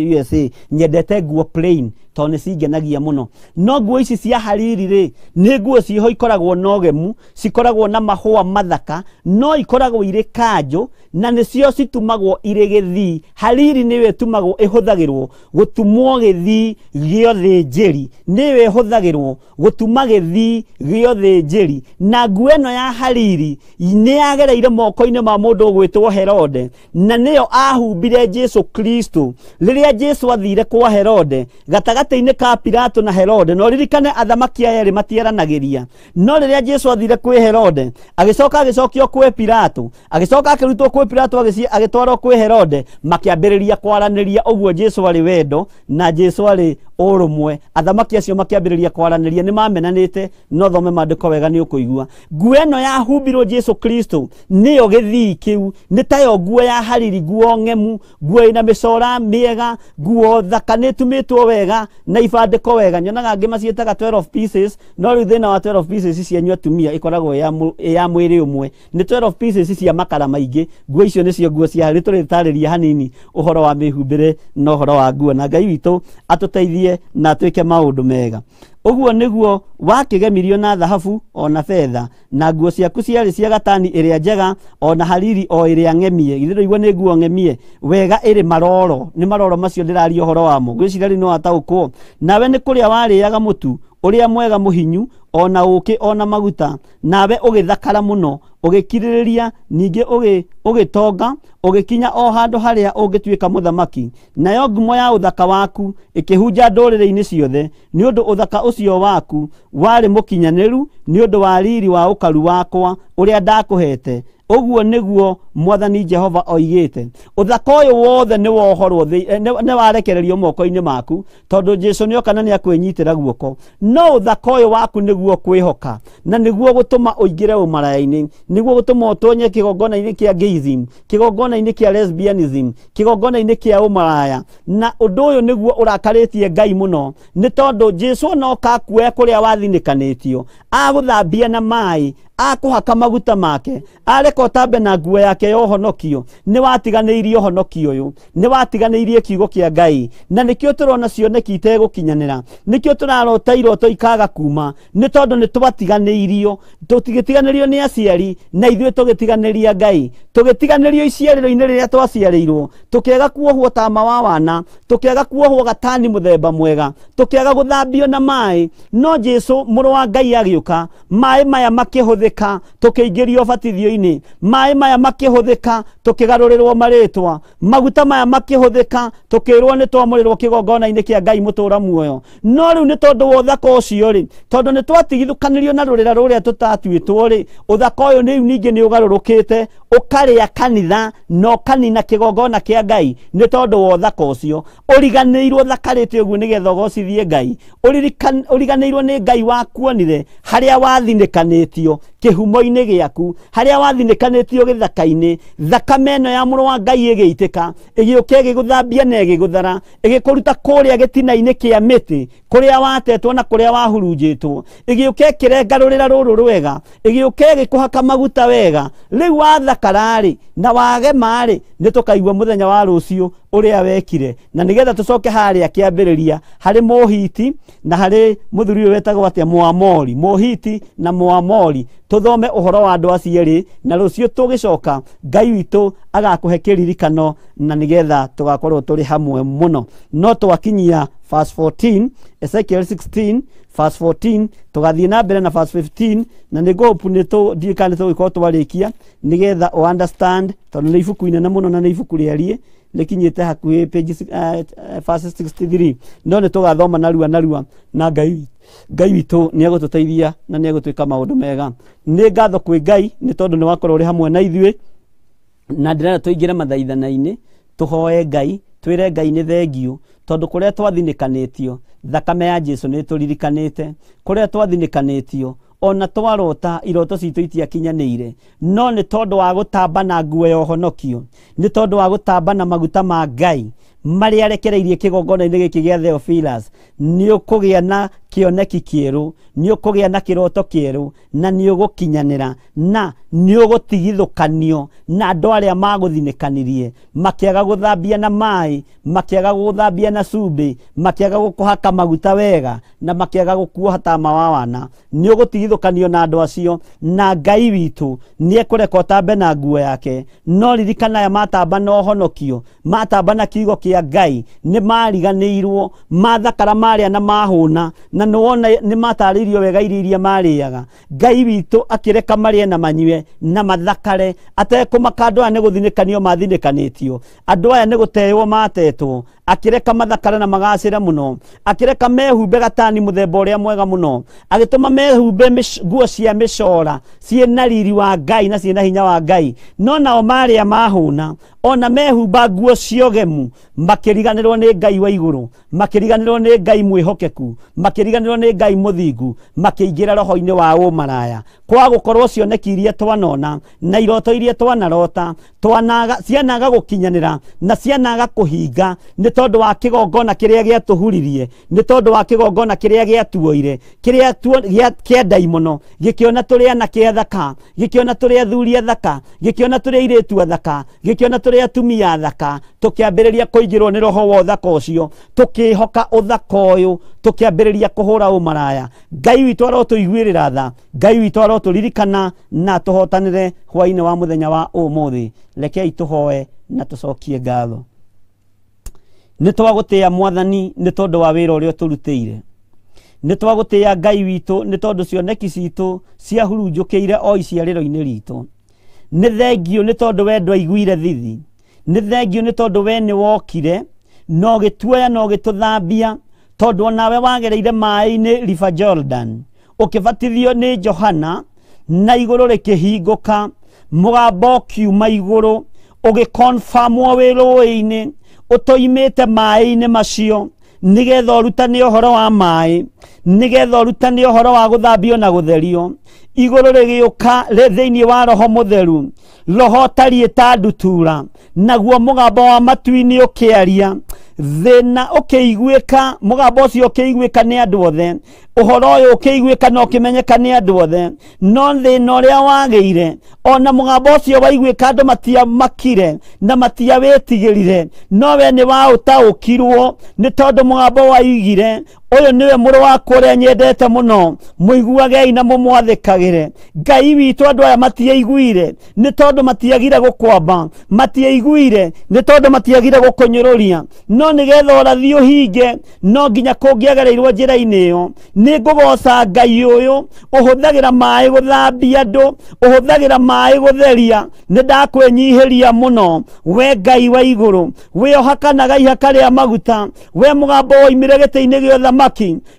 USA nyendete nguo plain tone cingenagia muno. No nguo ici cia hariri ri ni nguo ciho ikoragwo nogemu, cikoragwo na mahua mathaka, no ikoragwo ire kanjo na nicio citumagwo ire githii. Hariri niwe tumagwo ihuthagirwo gutumwo githii gio thinjiri, niwe ihuthagirwo gutuma githii gio thinjiri. Na nguo eno ya hariri ni yagereire moko-ini ma mundu ugwitwo Herode na niyo ahumbire Jesu Kristo riria Jesu athire kwa Herode gatagate-ini ka Pilato na Herode. No ririkane athamaki aya ri matieranagiria, no riria Jesu athire kwi Herode agicoka agicokio kwi Pilato, agicoka akirutwo kwi Pilato agitwarwo kwi Herode, makiambiriria kwaraniria. Uguo Jesu ari wendo na Jesu ari urumwe. Athamaki acio makiambiriria kwaraniria ni mamenanite. No thome maandiko wega ni ukuigua nguo eno ya humbirwo Jesu Kristo niyo githii kiu ni tayo nguo ya hariri, nguo ng'emu, nguo ina micora miega, nguo thaka nitumitwo wega na ibandiko wega. Nyonaga angi macietaga 12 pieces, no riu thina wa 12 pieces cianyu atumia ikoragwo ya mwiri umwe ni 12 pieces cia makara maingi. Nguo icio nicio nguo cia hariri. Turitariria hanini uhoro wa mihumbire no uhoro wa nguo, na Ngai witu atuteithie na twike maundu mega. Uguo niguo wakigemirio na thahabu ona fedha na nguo ciaku ciari cia gatani iria njega ona hariri o iria ng'emie. Githe ndwaigua ni nguo ng'emie wega iri maroro. Ni maroro macio ndiraria uhoro wamo. Gwicirari no ataukwo nawe ni kuria wariaga mutu uria mwega muhinyu ona uki ona maguta, nawe ugithakara muno ugikiririria ningi ugitonga ugikinya o handu haria ungituika muthamaki. Nayo ngumo ya uthaka waku ikihunja ndurire-ini ciothe ni undu uthaka ucio waku wari mukinyaniru ni undu wa riri wa ukaru wakwa uria ndakuhete Oguo niguo Mwathani Jehova oigite. Uthaka uyu wothe ni wohorwo ni warekererio moko-ini maku tondu Jesu ni okana ni akwinyitira guoko. No uthaka uyu waku niguo kwihoka na niguo gutuma uingire umaraya-ini, niguo gutuma utonye kigongona-ini kia gayism, kigongona-ini kia lesbianism, kigongona-ini kia umaraya. Na undu uyu niguo urakaritie Ngai muno ni tondu Jesu no kakuoya kuria wathinikanitio, aguthambia na mai, akuhaka maguta make, areka utambe na nguo yake ya uhonokio. Ni watiganiirie uhonokio uyu, ni watiganiirie kiugo kia Ngai, na nikio turona cioneki itegukinyanira, nikio turarota iroto ikaga kuma, ni tondu ni twatiganiirio, tutigitiganirio ni aciari na ithuĩ tugitiganiria Ngai, tugitiganirio iciarĩro-inĩ rĩrĩa twaciarĩirwo, tukĩaga kuohwo tama wa wana, tukĩaga kuohwo gatani muthemba mwega, tukĩaga guthambio na mai. No Jesu mũrũ wa Ngai agĩũka, mai maya makĩhũthĩka tukĩingĩrio batithio-inĩ, mai maya makĩhũthĩka tukĩgarũrĩrwo marĩtwa, maguta maya makĩhũthĩka tukĩrwo nĩ twamũrĩrwo kĩgongona-inĩ kĩa Ngai mũtũra muoyo. No rĩu nĩ tondũ wa ũthaka ũcio rĩ, tondũ nĩ twatigithũkanirio na rũrĩra rũrĩa tũtatuĩtwo rĩ, ũthaka ũyũ nĩ ningĩ nĩ ũgarũrũkĩte ũkarĩa kanitha no kanina kĩgongona kĩa Ngai nĩ tondũ wa ũthaka ũcio. Ũriganĩirwo thakarĩte ũguo nĩgetha ũgocithie Ngai, ũriganĩirwo nĩ Ngai wakuonire harĩa wathinĩkanĩtio kĩhumo-inĩ gĩaku, harĩa wathinĩkanĩtio gĩthaka-inĩ, thakame ĩno ya mũrũ wa Ngai ĩgĩitĩka, ĩgĩũka ĩgĩgũthambia na ĩgĩgũthara, ĩgĩkũruta kũrĩa gĩtina-inĩ kĩa mĩtĩ kũrĩa watetwo na kũrĩa wahurunjĩtwo, ĩgĩũka ĩkĩrenga rũrĩra rũrũ rwega, ĩgĩũka ĩgĩkũhaka maguta wega. Rĩu wathakararĩ na wagemarĩ nĩ tũkaigua mũthenya wa rũciũ ũrĩa wekire, na nĩgetha tũcoke harĩa kĩambĩrĩria harĩ Mũhiti na harĩ mũthuri ũyũ wetagwo atĩa, Mũamori, Mũhiti na Mũamori, tuthome ũhoro wa andũ acierĩ, na rũciũ tũgĩcoka Ngai witũ agakũhe kĩririkano na nĩgetha tũgakorwo tũrĩ hamwe mũno. No twakinyia verse 14, Ezekiel 16 verse 14, tugathiĩ na mbere na verse 15, na nĩ ngũhopu ndirikane tũgĩkorwo twarĩkia nĩgetha o understand, tondũ nĩ ibuku inene mũno na nĩ ibuku rĩariĩ rĩkinyĩte hakuhĩ pages verse 63. No nĩ tũgathoma narua na Ngai witũ nĩ egũtũteithia na nĩ egũtwĩka maũndũ mega. Nĩ ngatho kwĩ Ngai nĩ tondũ nĩ wakorwo ũrĩ hamwe na ithuĩ, na ndĩrenda tũingĩre mathaithana-inĩ tũhoe Ngai, twĩre Ngai nĩ thengiũ tondu kuria twathinĩkanĩtio thakame ya Jesu nĩ tũririkanĩte, kuria twathinĩkanĩtio ona twarota iroto citũ itiakinyanĩire, no nĩ tondũ wa gũtamba na nguo ya ũhonokio, nĩ tondũ wa gũtamba na maguta ma Ngai marĩa arekereirie kĩgongona-inĩ gĩkĩ gĩa Theophilus, nĩ ũkũgĩa na kĩoneki kĩerũ, nĩ ũkũgĩa na kĩroto kĩerũ, na nĩ ũgũkinyanĩra, na nĩ ũgũtigithũkanio na andũ arĩa magũthinĩkanirie, makĩaga gũthambia na mai, makĩaga gũthambia na cumbĩ, makĩaga gũkũhaka maguta wega, na makĩaga gũkuoha tama wa wana. Nĩ ũgũtigithũkanio na andũ acio, na Ngai witũ nĩ ekũreka ũtambe na nguo yake. No ririkana aya matamba na ũhonokio, matamba na kiugo kĩa Ngai, nĩ mariganĩirwo, mathakara marĩa na mahũna, na nĩwona nĩ matarĩirio wega irio iria marĩaga. Ngai witũ akĩreka marĩe na manyue na mathakare, atekũmaka andũ aya nĩ gũthinĩkanio mathinĩkanĩtio, andũ aya nĩ gũteywo matetwo, akĩreka mathakare na magacĩre mũno, akĩreka mehumbe gatani mũthemba ũrĩa mwega mũno, agĩtũma mehumbe nguo cia mĩcora ciĩna riri wa Ngai na ciĩna hinya wa Ngai. No nao marĩa mahũna, ona mehumba nguo ciogemu, makĩriganĩrwo nĩ Ngai wa igũrũ, makĩriganĩrwo nĩ Ngai mwĩhokeku, makĩriganĩrwo nĩ Ngai mũthingu, makĩingĩra roho-inĩ wa ũmaraya. Kwa gũkorwo cioneki iria twanona na iroto iria twanarota cianaga gũkinyanĩra na cianaga kũhinga, nĩ tondũ wa kĩgongona kĩrĩa gĩatũhuririe, nĩ tondũ wa kĩgongona kĩrĩa gĩatuoire, kĩrĩa kĩa ndaimono, gĩkĩona tũrĩ anake athaka, gĩkĩona tũrĩ athuri athaka, gĩkĩona tũrĩ airĩtu athaka, gĩkĩona tũrĩ atumia athaka, tũkĩambĩrĩria kũingĩrwo nĩ roho wa ũthaka ũcio, tũkĩhoka ũthaka ũyũ, tũkĩambĩrĩria kũhũra ũmaraya. Ngai witũ arotũiguĩrĩra tha, Ngai witũ arotũririkana na tũhotanĩre hwaĩ-inĩ wa mũthenya wa ũmũthĩ. Rekei tũhoe na tũcokie ngatho. Nĩ twagũtĩĩa Mwathani nĩ tondũ wa wĩra ũrĩa ũtũrutĩire. Nĩ twagũtĩĩa Ngai witũ nĩ tondũ cioneki citũ ciahurunjũkĩire o iciarĩro-inĩ ritũ. Nĩ thengio nĩ tondũ we ndwaiguire thithi, nĩ thengio nĩ tondũ we nĩ wokire na ũgĩtuoya na ũgĩtũthambia, tondũ onawe wagereire maĩ-inĩ River Jordan, ũkĩbatithio nĩ Johana na igũrũ rĩkĩhingũka, mugambo kiuma iguru ugikonfirmwo wirũĩ-inĩ utoimĩte maĩ-inĩ macio nigetha ũrutane ũhoro wa maĩ, nigetha ũrutane ũhoro wa gũthambio na gũtherio. Igũrũ rĩgĩũka thĩinĩ wa roho mũtheru, roho tariĩ ta ndutura, naguo mũgambo wa matu-inĩ ũkĩaria, thĩna ũkĩiguĩka, mũgambo ũcio ũkĩiguĩka nĩ andũ othe, ũhoro ũyũ ũkĩiguĩka na ũkĩmenyeka nĩ andũ othe, no thĩna ũrĩa wagĩire, ona mũgambo ũcio waiguĩka andũ matiamakire na matiawĩtigĩrire, nowe nĩ waũtaũkirwo nĩ tondũ mũgambo waigire, ũyũ nĩwe mũrũ wakwa ũrĩa nyendete mũno, mũiguagei na mũmwathĩkagĩre. Ngai witũ andũ aya matiaiguire nĩ tondũ matiagire gũkwamba, matiaiguire nĩ tondũ matiagire gũkũnyũrũria, no nĩgetha ũrathi ũhinge no nginya kũngĩagereirwo njĩra-inĩ ĩyo. Nĩ ngũgoca Ngai ũyũ ũhũthagĩra maĩ gũthambia andũ, ũhũthagĩra maĩ gũtheria. Nĩ ndakwĩnyihĩria mũno, we Ngai wa igũrũ, we ohakanaga ihaka rĩa maguta, we mũgambo woimire gĩtĩ-inĩ gĩa ũthamaki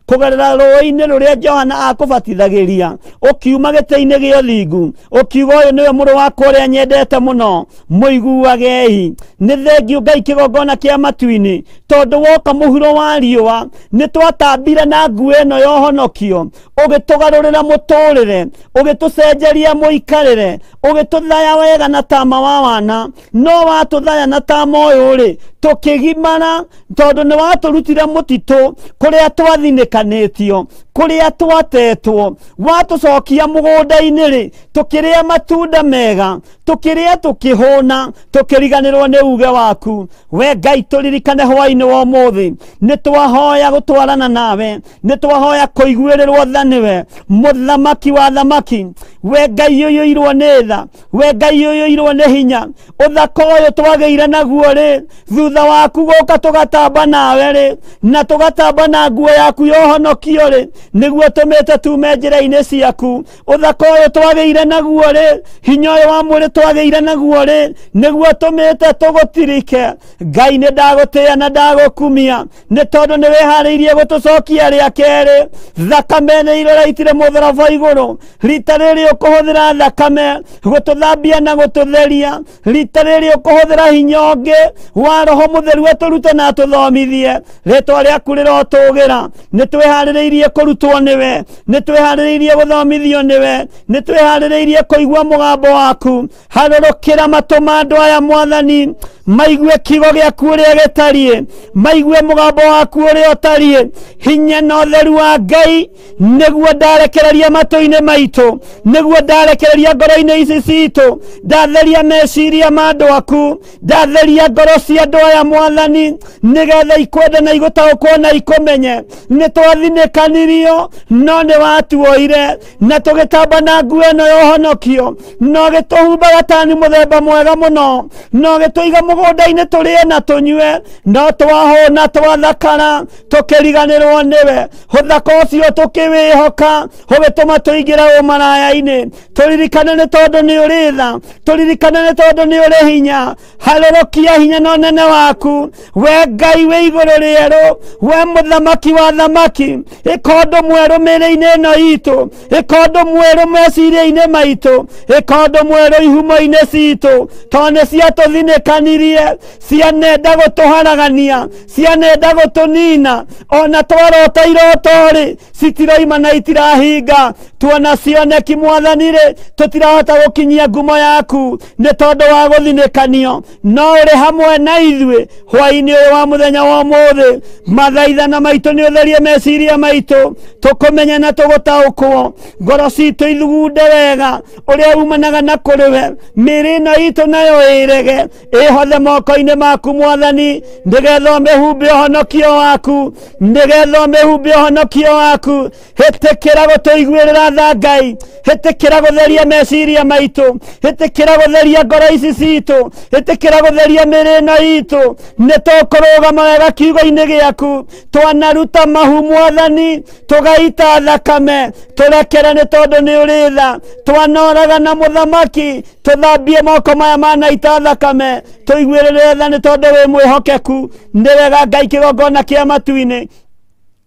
kũgerera rũĩ-inĩ rũrĩa Johana akũbatithagĩria, ũkiuma gĩtĩ-inĩ gĩa ũthingu, ũkiuga ũyũ nĩwe mũrũ wakwa ũrĩa nyendete mũno, mũiguagei. Nĩ thengiũ Ngai kĩgongona kĩa matu-inĩ, tondũ woka mũhuro wa riũa nĩ twatambire na nguo ĩno ya ũhonokio, ũgĩtũgarũrĩra mũtũrĩre, ũgĩtũcenjeria mũikarĩre, ũgĩtũthaya wega na tama wa wana, no watũthaya na tama ũyũ-rĩ tũkĩgimara, tondũ nĩ watũrutire mũtitũ kũrĩa twathinĩkanĩtio, kũrĩa twatetwo, watũcokia mũgũnda-inĩ-rĩ tũkĩrĩa matunda mega, tũkĩrĩa tũkĩhũna, tũkĩriganĩrwo nĩ uge waku. We Ngai tũririkane hwaĩ-inĩ wa ũmũthĩ, nĩ twahoya gũtwarana nawe, nĩ twahoya kũiguĩrĩrwo tha nĩwe mũthamaki wa thamaki. We Ngai ũiyũirwo nĩ tha, we Ngai ũiyũirwo nĩ hinya, ũthaka ũyũ twagĩire naguo-rĩ, thutha waku gũka tũgatamba nawe-rĩ, na tũgatamba na nguo yaku ya ũhonokio-rĩ, nĩguo tũmĩte tume njĩra-inĩ ciaku. Ũthaka ũyũ twagĩire naguo-rĩ, hinya ũyũ wa mwĩrĩ twagĩire naguo-rĩ, nĩguo tũmĩte tũgũtirike. Ngai nĩ ndagũtĩĩa na ndagũkumia, nĩ tondũ nĩ wĩharĩirie gũtũcokia rĩa kerĩ. Thakame nĩ irũraitire mũtharaba igũrũ, rita rĩrĩ ũkũhũthĩra thakame gũtũthambia na gũtũtheria, rita rĩrĩ ũkũhũthĩra hinya ũngĩ wa roho mũtheru atũrute na atũthomithie. Rĩtwa rĩaku rĩrotũgĩra, nĩ twĩharĩrĩirie kũrutwo nĩwe, nĩ twĩharĩrĩirie gũthomithio nĩwe, nĩ twĩharĩrĩirie kũigua mũgambo waku. Harũrũkĩra matũ ma andũ aya Mwathani, maigue kiugo gĩaku ũrĩa gĩtariĩ, maigue mũgambo waku ũrĩa ũtariĩ. Hinya na ũtheru wa Ngai nĩguo ndarekereria matũ-inĩ maitũ, nĩguo ndarekereria ngoro-inĩ ici citũ, ndatheria meciria ma andũ aku, ndatheria ngoro cia andũ aya Mwathani, nĩgetha ikwende na igũtaũkwo na ikũmenye. Nĩ twathinĩkanirio no nĩ watuoire, na tũgĩtamba na nguo ĩno ya ũhonokio, no gĩtũhumba gatani mũthemba mwega mũno, no gĩtũiga mũgũnda-inĩ tũrĩe na tũnyue, no twahũna twathakara tũkĩriganĩrwo nĩwe. Ũthaka ũcio tũkĩwĩhoka, ũgĩtũma tũingĩra ũmaraya-inĩ. Tũririkane nĩ tondũ nĩ ũrĩ tha, tũririkane nĩ tondũ nĩ ũrĩ hinya. Harũrũkia hinya na ũnene waku, we Ngai wĩ igũrũ rĩerũ, we mũthamaki wa thamaki. Ĩka ũndũ mwerũ mĩĩrĩ-inĩ ĩno itũ, ĩka ũndũ mwerũ meciria-inĩ maitũ, ĩka ũndũ mwerũ ihumo-inĩ citũ, tondũ nĩ ciatũthinĩkanirie, cianenda gũtũharagania, cianenda gũtũnina. Ona twarota iroto-rĩ citiroima na itirahinga, tuona cioneki Mwathani-rĩ tũtirahota gũkinyia ngumo yaku nĩ tondũ wa gũthinĩkanio, no ũrĩ hamwe na ithuĩ hwaĩ-inĩ ũyũ wa mũthenya wa ũmũthĩ. Mathaithana maitũ nĩ ũtherie meciria maitũ, tũkũmenye na tũgũtaũkwo, ngoro citũ ithugunde wega ũrĩa umanaga na kũrĩ we. Mĩĩrĩ ĩno itũ nayo ĩrege, ĩhothe moko-inĩ maku Mwathani, nĩgetha ũmĩhumbe ũhonokio waku, nĩgetha ũmĩhumbe ũhonokio waku. Hĩtĩkĩra gũtũiguĩrĩra tha Ngai, hĩtĩkĩra gũtheria meciria maitũ, hĩtĩkĩra gũtheria ngoro ici citũ, hĩtĩkĩra gũtheria mĩĩrĩ ĩno itũ. Nĩ tũkũrũgama wega kiugo-inĩ gĩaku, twanaruta mahu Mwathani, tũgaita thakame, tũrekere nĩ tondũ nĩ ũrĩ tha. Twanoraga na mũthamaki, tũthambie moko maya manaita thakame, tũiguĩrĩre tha nĩ tondũ wĩ mwĩhokeku. Nĩ wega Ngai kĩgongona kĩa matu-inĩ,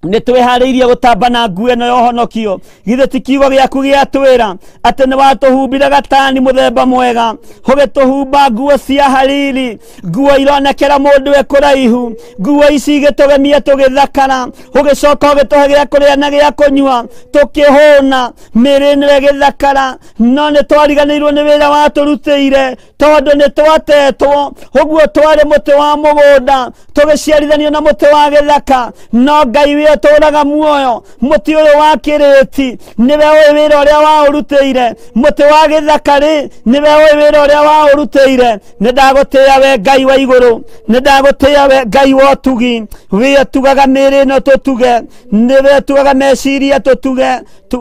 nitwihariirie gutamba na nguo ino ya uhonokio githe ti kiugo giaku giatwira ati ni watuhumbire gatani muthemba mwega ugituhumba nguo cia hariri nguo ironekera mundu we kuraihu nguo ici igitugemia tugithakara ugicoka ugituhe gia kuria na gia kunyua tukihuna miri niwe githakara no nitwariganirwo ni wira waturutire tondu nitwatetwo uguo twari muti wa mugunda tugiciarithanio na muti wa githaka no Ngai we turaga muoyo muti uyu wa kiriti niwe we wira uria wa urutire muti wa githakari niwe we wira uria wa urutire nindagutia we Ngai wa iguru nindagutia we Ngai wa tugi we tugaga miri no tutuge niwe tugaga meciria tutuge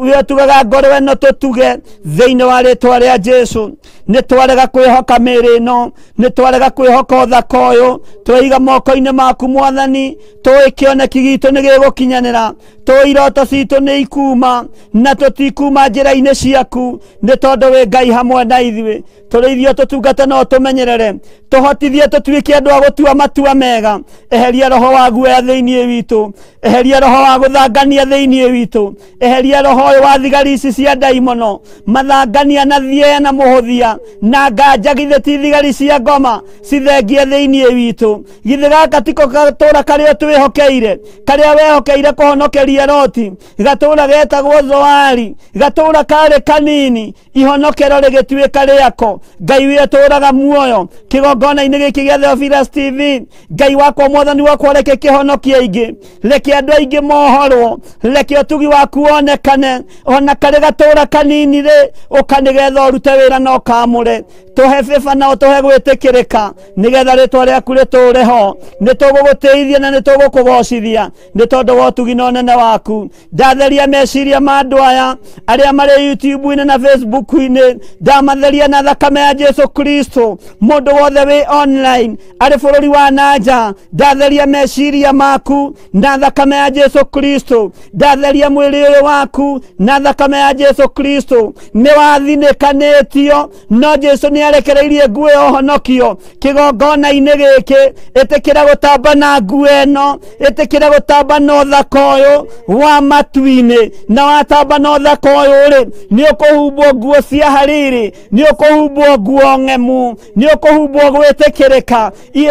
we tugaga ngoro no tutuge thiini wa ritwa ria Jesu nitwarega kwihoka miri no nitwarega kwihoka uthaka uyu twaiga moko-ini maku Mwathani twikioneki gitu ni gigukinyanira twiroto citu ni ikuma na tutikuma njira-ini ciaku ni tondu we Ngai hamwe na ithuĩ tũrĩithio tũtungate no tũmenyerere tũhotithie tũtuĩke andũ a gũtua matua mega eheria roho wa guoya thĩinĩ witũ eheria roho wa gũthangania thĩinĩ witũ eheria roho wa thigari ici cia ndaimono mathangania na thiea na mũhũthia na nganja githĩ ti thigari cia ngoma cithengie thĩinĩ witũ githĩ gaka tiko gatũra karĩa twĩhokeire karĩa wehokeire kũhonokeria Loti gatũra getagwo Zoari gatũra karĩ kanini ihonokero rĩgĩtuĩka rĩako Ngai we tũraga muoyo kigongona-inĩ gĩkĩ gĩa Theophilus TV Ngai wakwa Mwathani wakwa reke kĩhonokie aingĩ reke andũ aingĩ mohorwo reke ũtugi waku wonekane ona karĩ gatũra kanini rĩ ũkanigetha ũrute wĩra na ũkamũre tuhe beba na tuhe gwĩtĩkĩrĩka nigetha rĩtwa rĩaku rĩtũre ho nĩtũgũgũteithia na nĩtũgũkũgocithia nĩ tondũ wa ũtugi na ũnene waku ndatheria meciria ma andũ aya arĩa marĩ YouTube-inĩ na Facebook-inĩ ndamatheria na thakame ya Jesu Kristo mũndũ wothe wĩ online arĩ bũrũri wa nanja ndatheria meciria maku na thakame ya Jesu Kristo ndatheria mwĩrĩ ũyũ waku na thakame ya Jesu Kristo nĩ wathinĩkanĩtio no Jesu nĩarekereirie nguo ya ũhonokio kĩgongona-inĩ gĩkĩ ĩtĩkĩra gũtamba na nguo ĩno ĩtĩkĩra gũtamba na ũthaka ũyũ wa matu-inĩ na watamba na ũthaka ũyũ rĩ nĩ ũkũhumbwo nguo cia hariri nĩ ũkũhumbwo nguo ng'emu nĩ ũkũhumbwo gwĩtĩkĩrĩka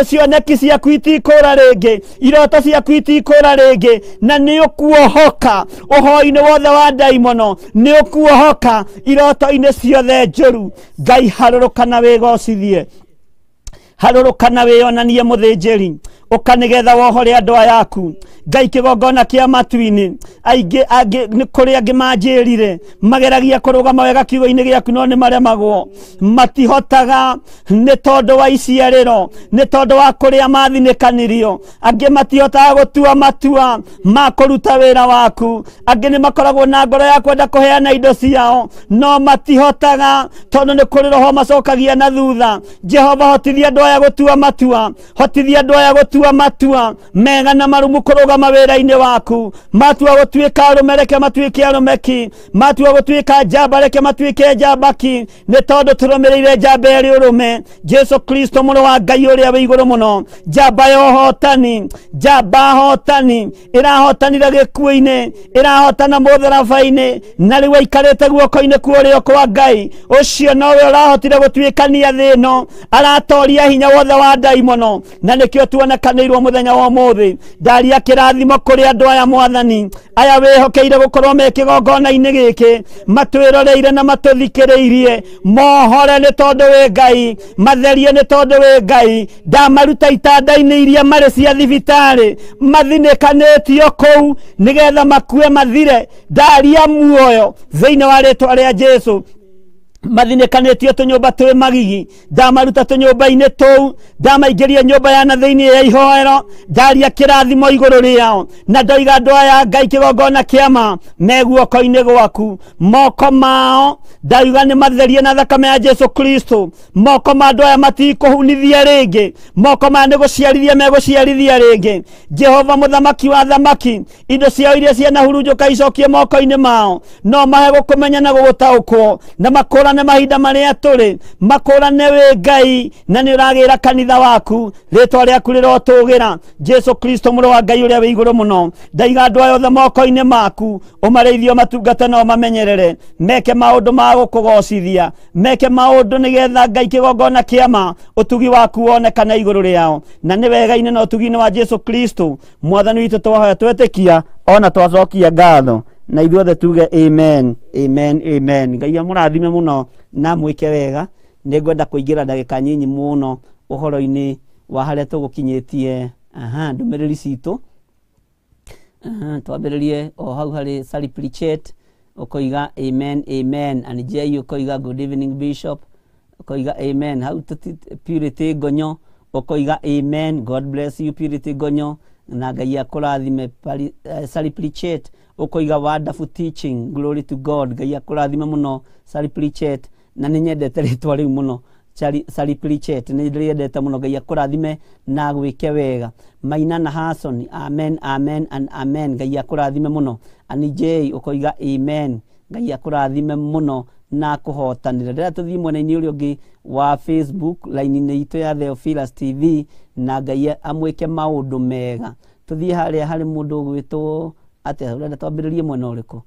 cioneki ciaku itikũra rĩngĩ iroto ciaku itikũra rĩngĩ na nĩ ũkuohoka ũhoi-inĩ wothe wa ndaimono nĩ ũkuohoka iroto-inĩ ciothe njũru Ngai harũrũkana wĩgocithie harũrũkana wĩonanie mũthĩnjĩri ũkanigetha wohore andũ ayaku Ngai kĩgongona kĩa matu-inĩ aingĩ nĩ kũrĩ angĩ manjĩrire mageragia kũrũgama wega kiugo-inĩ gĩaku no nĩ maremagwo matihotaga nĩ tondũ wa iciarĩro nĩ tondũ wa kũrĩa mathinĩkanirio angĩ matihotaga gũtua matua ma kũruta wĩra waku angĩ nĩ makoragwo na ngoro ya kwenda kũheana indo ciao no matihotaga tondũ nĩ kũrĩ roho macokagia na thutha Jehova hotithia andũ aya gũtua matua hotithia andũ aya gũtua matua mega na marumu kũrũgama wĩra-inĩ waku matua gũtuĩka arũme reke matuĩke arũmeki matua gũtuĩka njamba reke matuĩke njambaki nĩ tondũ tũrũmĩrĩire njamba ĩrĩ ũrũme Jesu Kristo mũrũ wa Ngai ũrĩa wĩ igũrũ mũno njamba ya ũhotani njamba hotani ĩrahotanire gĩkuũ-inĩ ĩrahotana mũtharaba-inĩ na rĩu aikarĩte guoko-inĩ kwa ũrĩo kwa Ngai ũcio nowe ũrahotire gũtuĩkania thĩ ĩno aratoria hinya wothe wa ndaimono na nĩkĩo tuonekanĩirwo mũthenya wa ũmũthĩ ndaria kĩrathimo kũrĩ andũ aya Mwathani aya wĩhokeire gũkorwo me kĩgongona-inĩ gĩkĩ matwĩroreire na matũthikĩrĩirie mohore nĩ tondũ wĩ Ngai matherie nĩ tondũ wĩ Ngai ndamaruta itanda-inĩ iria marĩ cia thibitarĩ mathinĩkanĩtio kũu nĩgetha makue mathire ndaria muoyo thĩinĩ wa rĩtwa rĩa Jesu mathinĩkanĩtio tũnyũmba twĩ magigi ndamaruta tũnyũmba-inĩ tũu ndamaingĩria nyũmba ya na thĩinĩ ya ihoero ndaria kĩrathimo igũrũ rĩao na ndoiga andũ aya Ngai kĩgongona kĩama me guoko-inĩ gwaku moko mao ndauga nĩ matherie na thakame ya Jesu Kristo moko ma andũ aya matikũhunithia rĩngĩ moko maya nĩ gũciarithia megũciarithia rĩngĩ Jehova mũthamaki wa thamaki indo ciao iria cianahurunjũka icokie moko-inĩ mao no mahe gũkũmenya na gũgũtaũkwo na makũra makũrane mahinda marĩa tũrĩ, makũrane wĩ Ngai, na nĩ ũragĩra kanitha waku, rĩtwa rĩaku rĩrotũgĩra. Jesu Kristo mũrũ wa Ngai ũrĩa wĩ igũrũ mũno, ndaiga andũ aya othe moko-inĩ maku, ũmarĩithio matungata na ũmamenyerere, meke maũndũ ma gũkũgocithia, meke maũndũ nĩgetha Ngai kĩgongona kĩama ũtugi waku wonekane igũrũ rĩao, na nĩ wega-inĩ na ũtugi-inĩ wa Jesu Kristo mwathani witũ twahoya twetĩkia ona twacokia ngatho, na ithuothe tuge amen, amen, amen. Ngai amũrathime mũno na mwĩke wega. Nĩ ngwenda kũingĩra ndagĩka nyinyi mũno ũhoro-inĩ wa harĩa tũgũkinyĩtie ndũmĩrĩri citũ. Twambĩrĩrie o hau harĩ Sally Pritchett, ũkoiga amen, amen. And Jay ũkoiga good evening Bishop, ũkoiga amen. Hau Purity Ngonyo ũkoiga amen, God bless you Purity Ngonyo, na Ngai akũrathime. Sally Pritchett ũkoiga wonderful teaching, glory to God. Ngai akũrathime mũno Sally Pritchett, na nĩ nyendete rĩtwa rĩu mũno Sally Pritchett, nĩ ndĩrĩendete mũno. Ngai akũrathime na gwĩke wega. Maina na Hasson, amen, amen and amen. Ngai akũrathime mũno. Ani J ũkoiga amen. Ngai akũrathime mũno na kũhotanĩra. Rĩrĩa tũthiĩ mwena-inĩ ũrĩa ũngĩ wa Facebook line-inĩ itũ ya Theophilus TV, na Ngai amwĩke maũndũ mega. Tũthiĩ harĩa harĩ mũndũ ũgwĩtwo atĩa, ũrenda twambĩrĩrie mwena ũrĩkũ?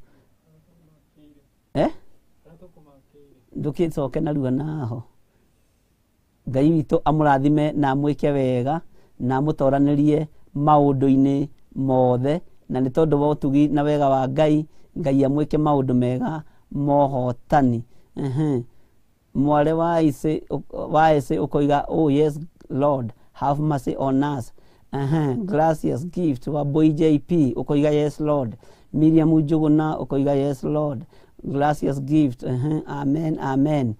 Ndũkĩcoke narua naho. Ngai witũ amũrathime na amwĩke wega na amũtoranĩrie maũndũ-inĩ mothe, na nĩ tondũ wa ũtugi na wega wa Ngai, Ngai amwĩke maũndũ mega mohotani. Mware wa Ise ũkoiga oh yes Lord have mercy on us. Gracious gift wa Boy JP ũkoiga yes Lord. Miriam Njuguna ũkoiga yes Lord. Gracious gift. Amen, amen.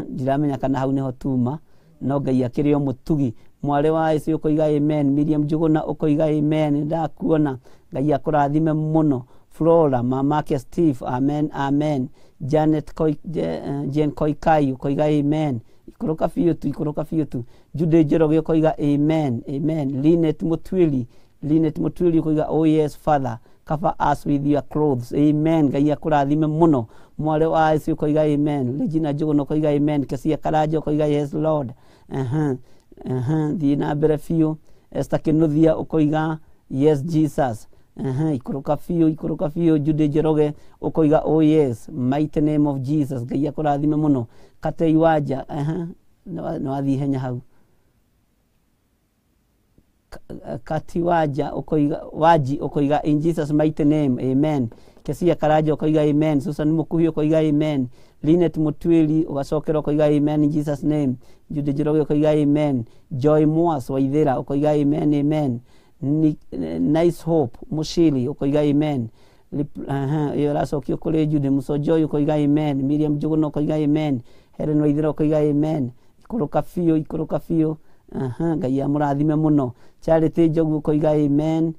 Ndiramenya kana hau niho tuma, no Ngai akĩrĩ o mũtugi. Mware wa Ise ũkoiga amen. Miriam Njuguna ũkoiga amen. Ndakuona. Ngai akũrathime mũno. Flora mamake Steve, amen, amen. Janet Jen Koikai ũkoiga amen. Ikũrũka biũ tu. Jude Njoroge ũkoiga amen, amen. Linet Mutwili ũkoiga oh yes Father, cover us with your clothes, amen. Ngai akũrathime mũno. Mware wa Ise ũkoiga amen. Regina Njuguna ũkoiga amen. Kesia Karanja ũkoiga yes Lord. Thiĩ na mbere biũ. Esther Kĩnuthia ũkoiga yes Jesus. Ikũrũka biũ. Jude Njoroge ũkoiga oh yes mighty name of Jesus. Ngai akũrathime mũno. Katei Wanja nĩ wathiĩ henya hau. Kati Wanja Waji ũkoiga in Jesus mighty name, amen. Kesia Karanja ũkoiga amen. Susan Mũkuhi ũkoiga amen. Linet Mutwili ũgacokera ũkoiga amen in Jesus name. Jude Njoroge ũkoiga amen. Joy Moas Waithĩra ũkoiga amen, amen. Nice Hope Mushili ũkoiga amen. Iyo aracokio kũrĩ Jude Musojoy ũkoiga amen. Miriam Njuguna ũkoiga amen. Helen Waithĩra ũkoiga amen. Ikũrũka biũ. Ngai amũrathime mũno. Charity Njogu ũkoiga amen.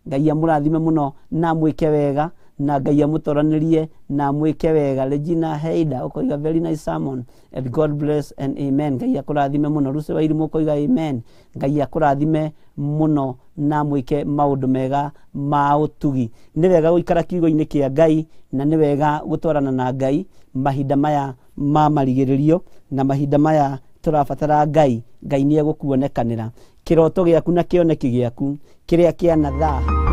Ngai amũrathime mũno na mwĩke wega, na Ngai amũtoranĩrie na mwĩke wega. Regina Heida ũkoiga very nice sermon and God bless and amen. Ngai akũrathime mũno. Lucy Wairimũ ũkoiga amen. Ngai akũrathime mũno na mwĩke maũndũ mega ma ũtugi. Nĩ wega gũikara kiugo-inĩ kĩa Ngai, na nĩ wega gũtwarana na Ngai mahinda maya ma marigĩrĩrio, na mahinda maya tũrabatara Ngai nĩ egũkuonekanĩra. Kĩroto gĩaku na kĩoneki gĩaku kĩrĩa kĩana thaa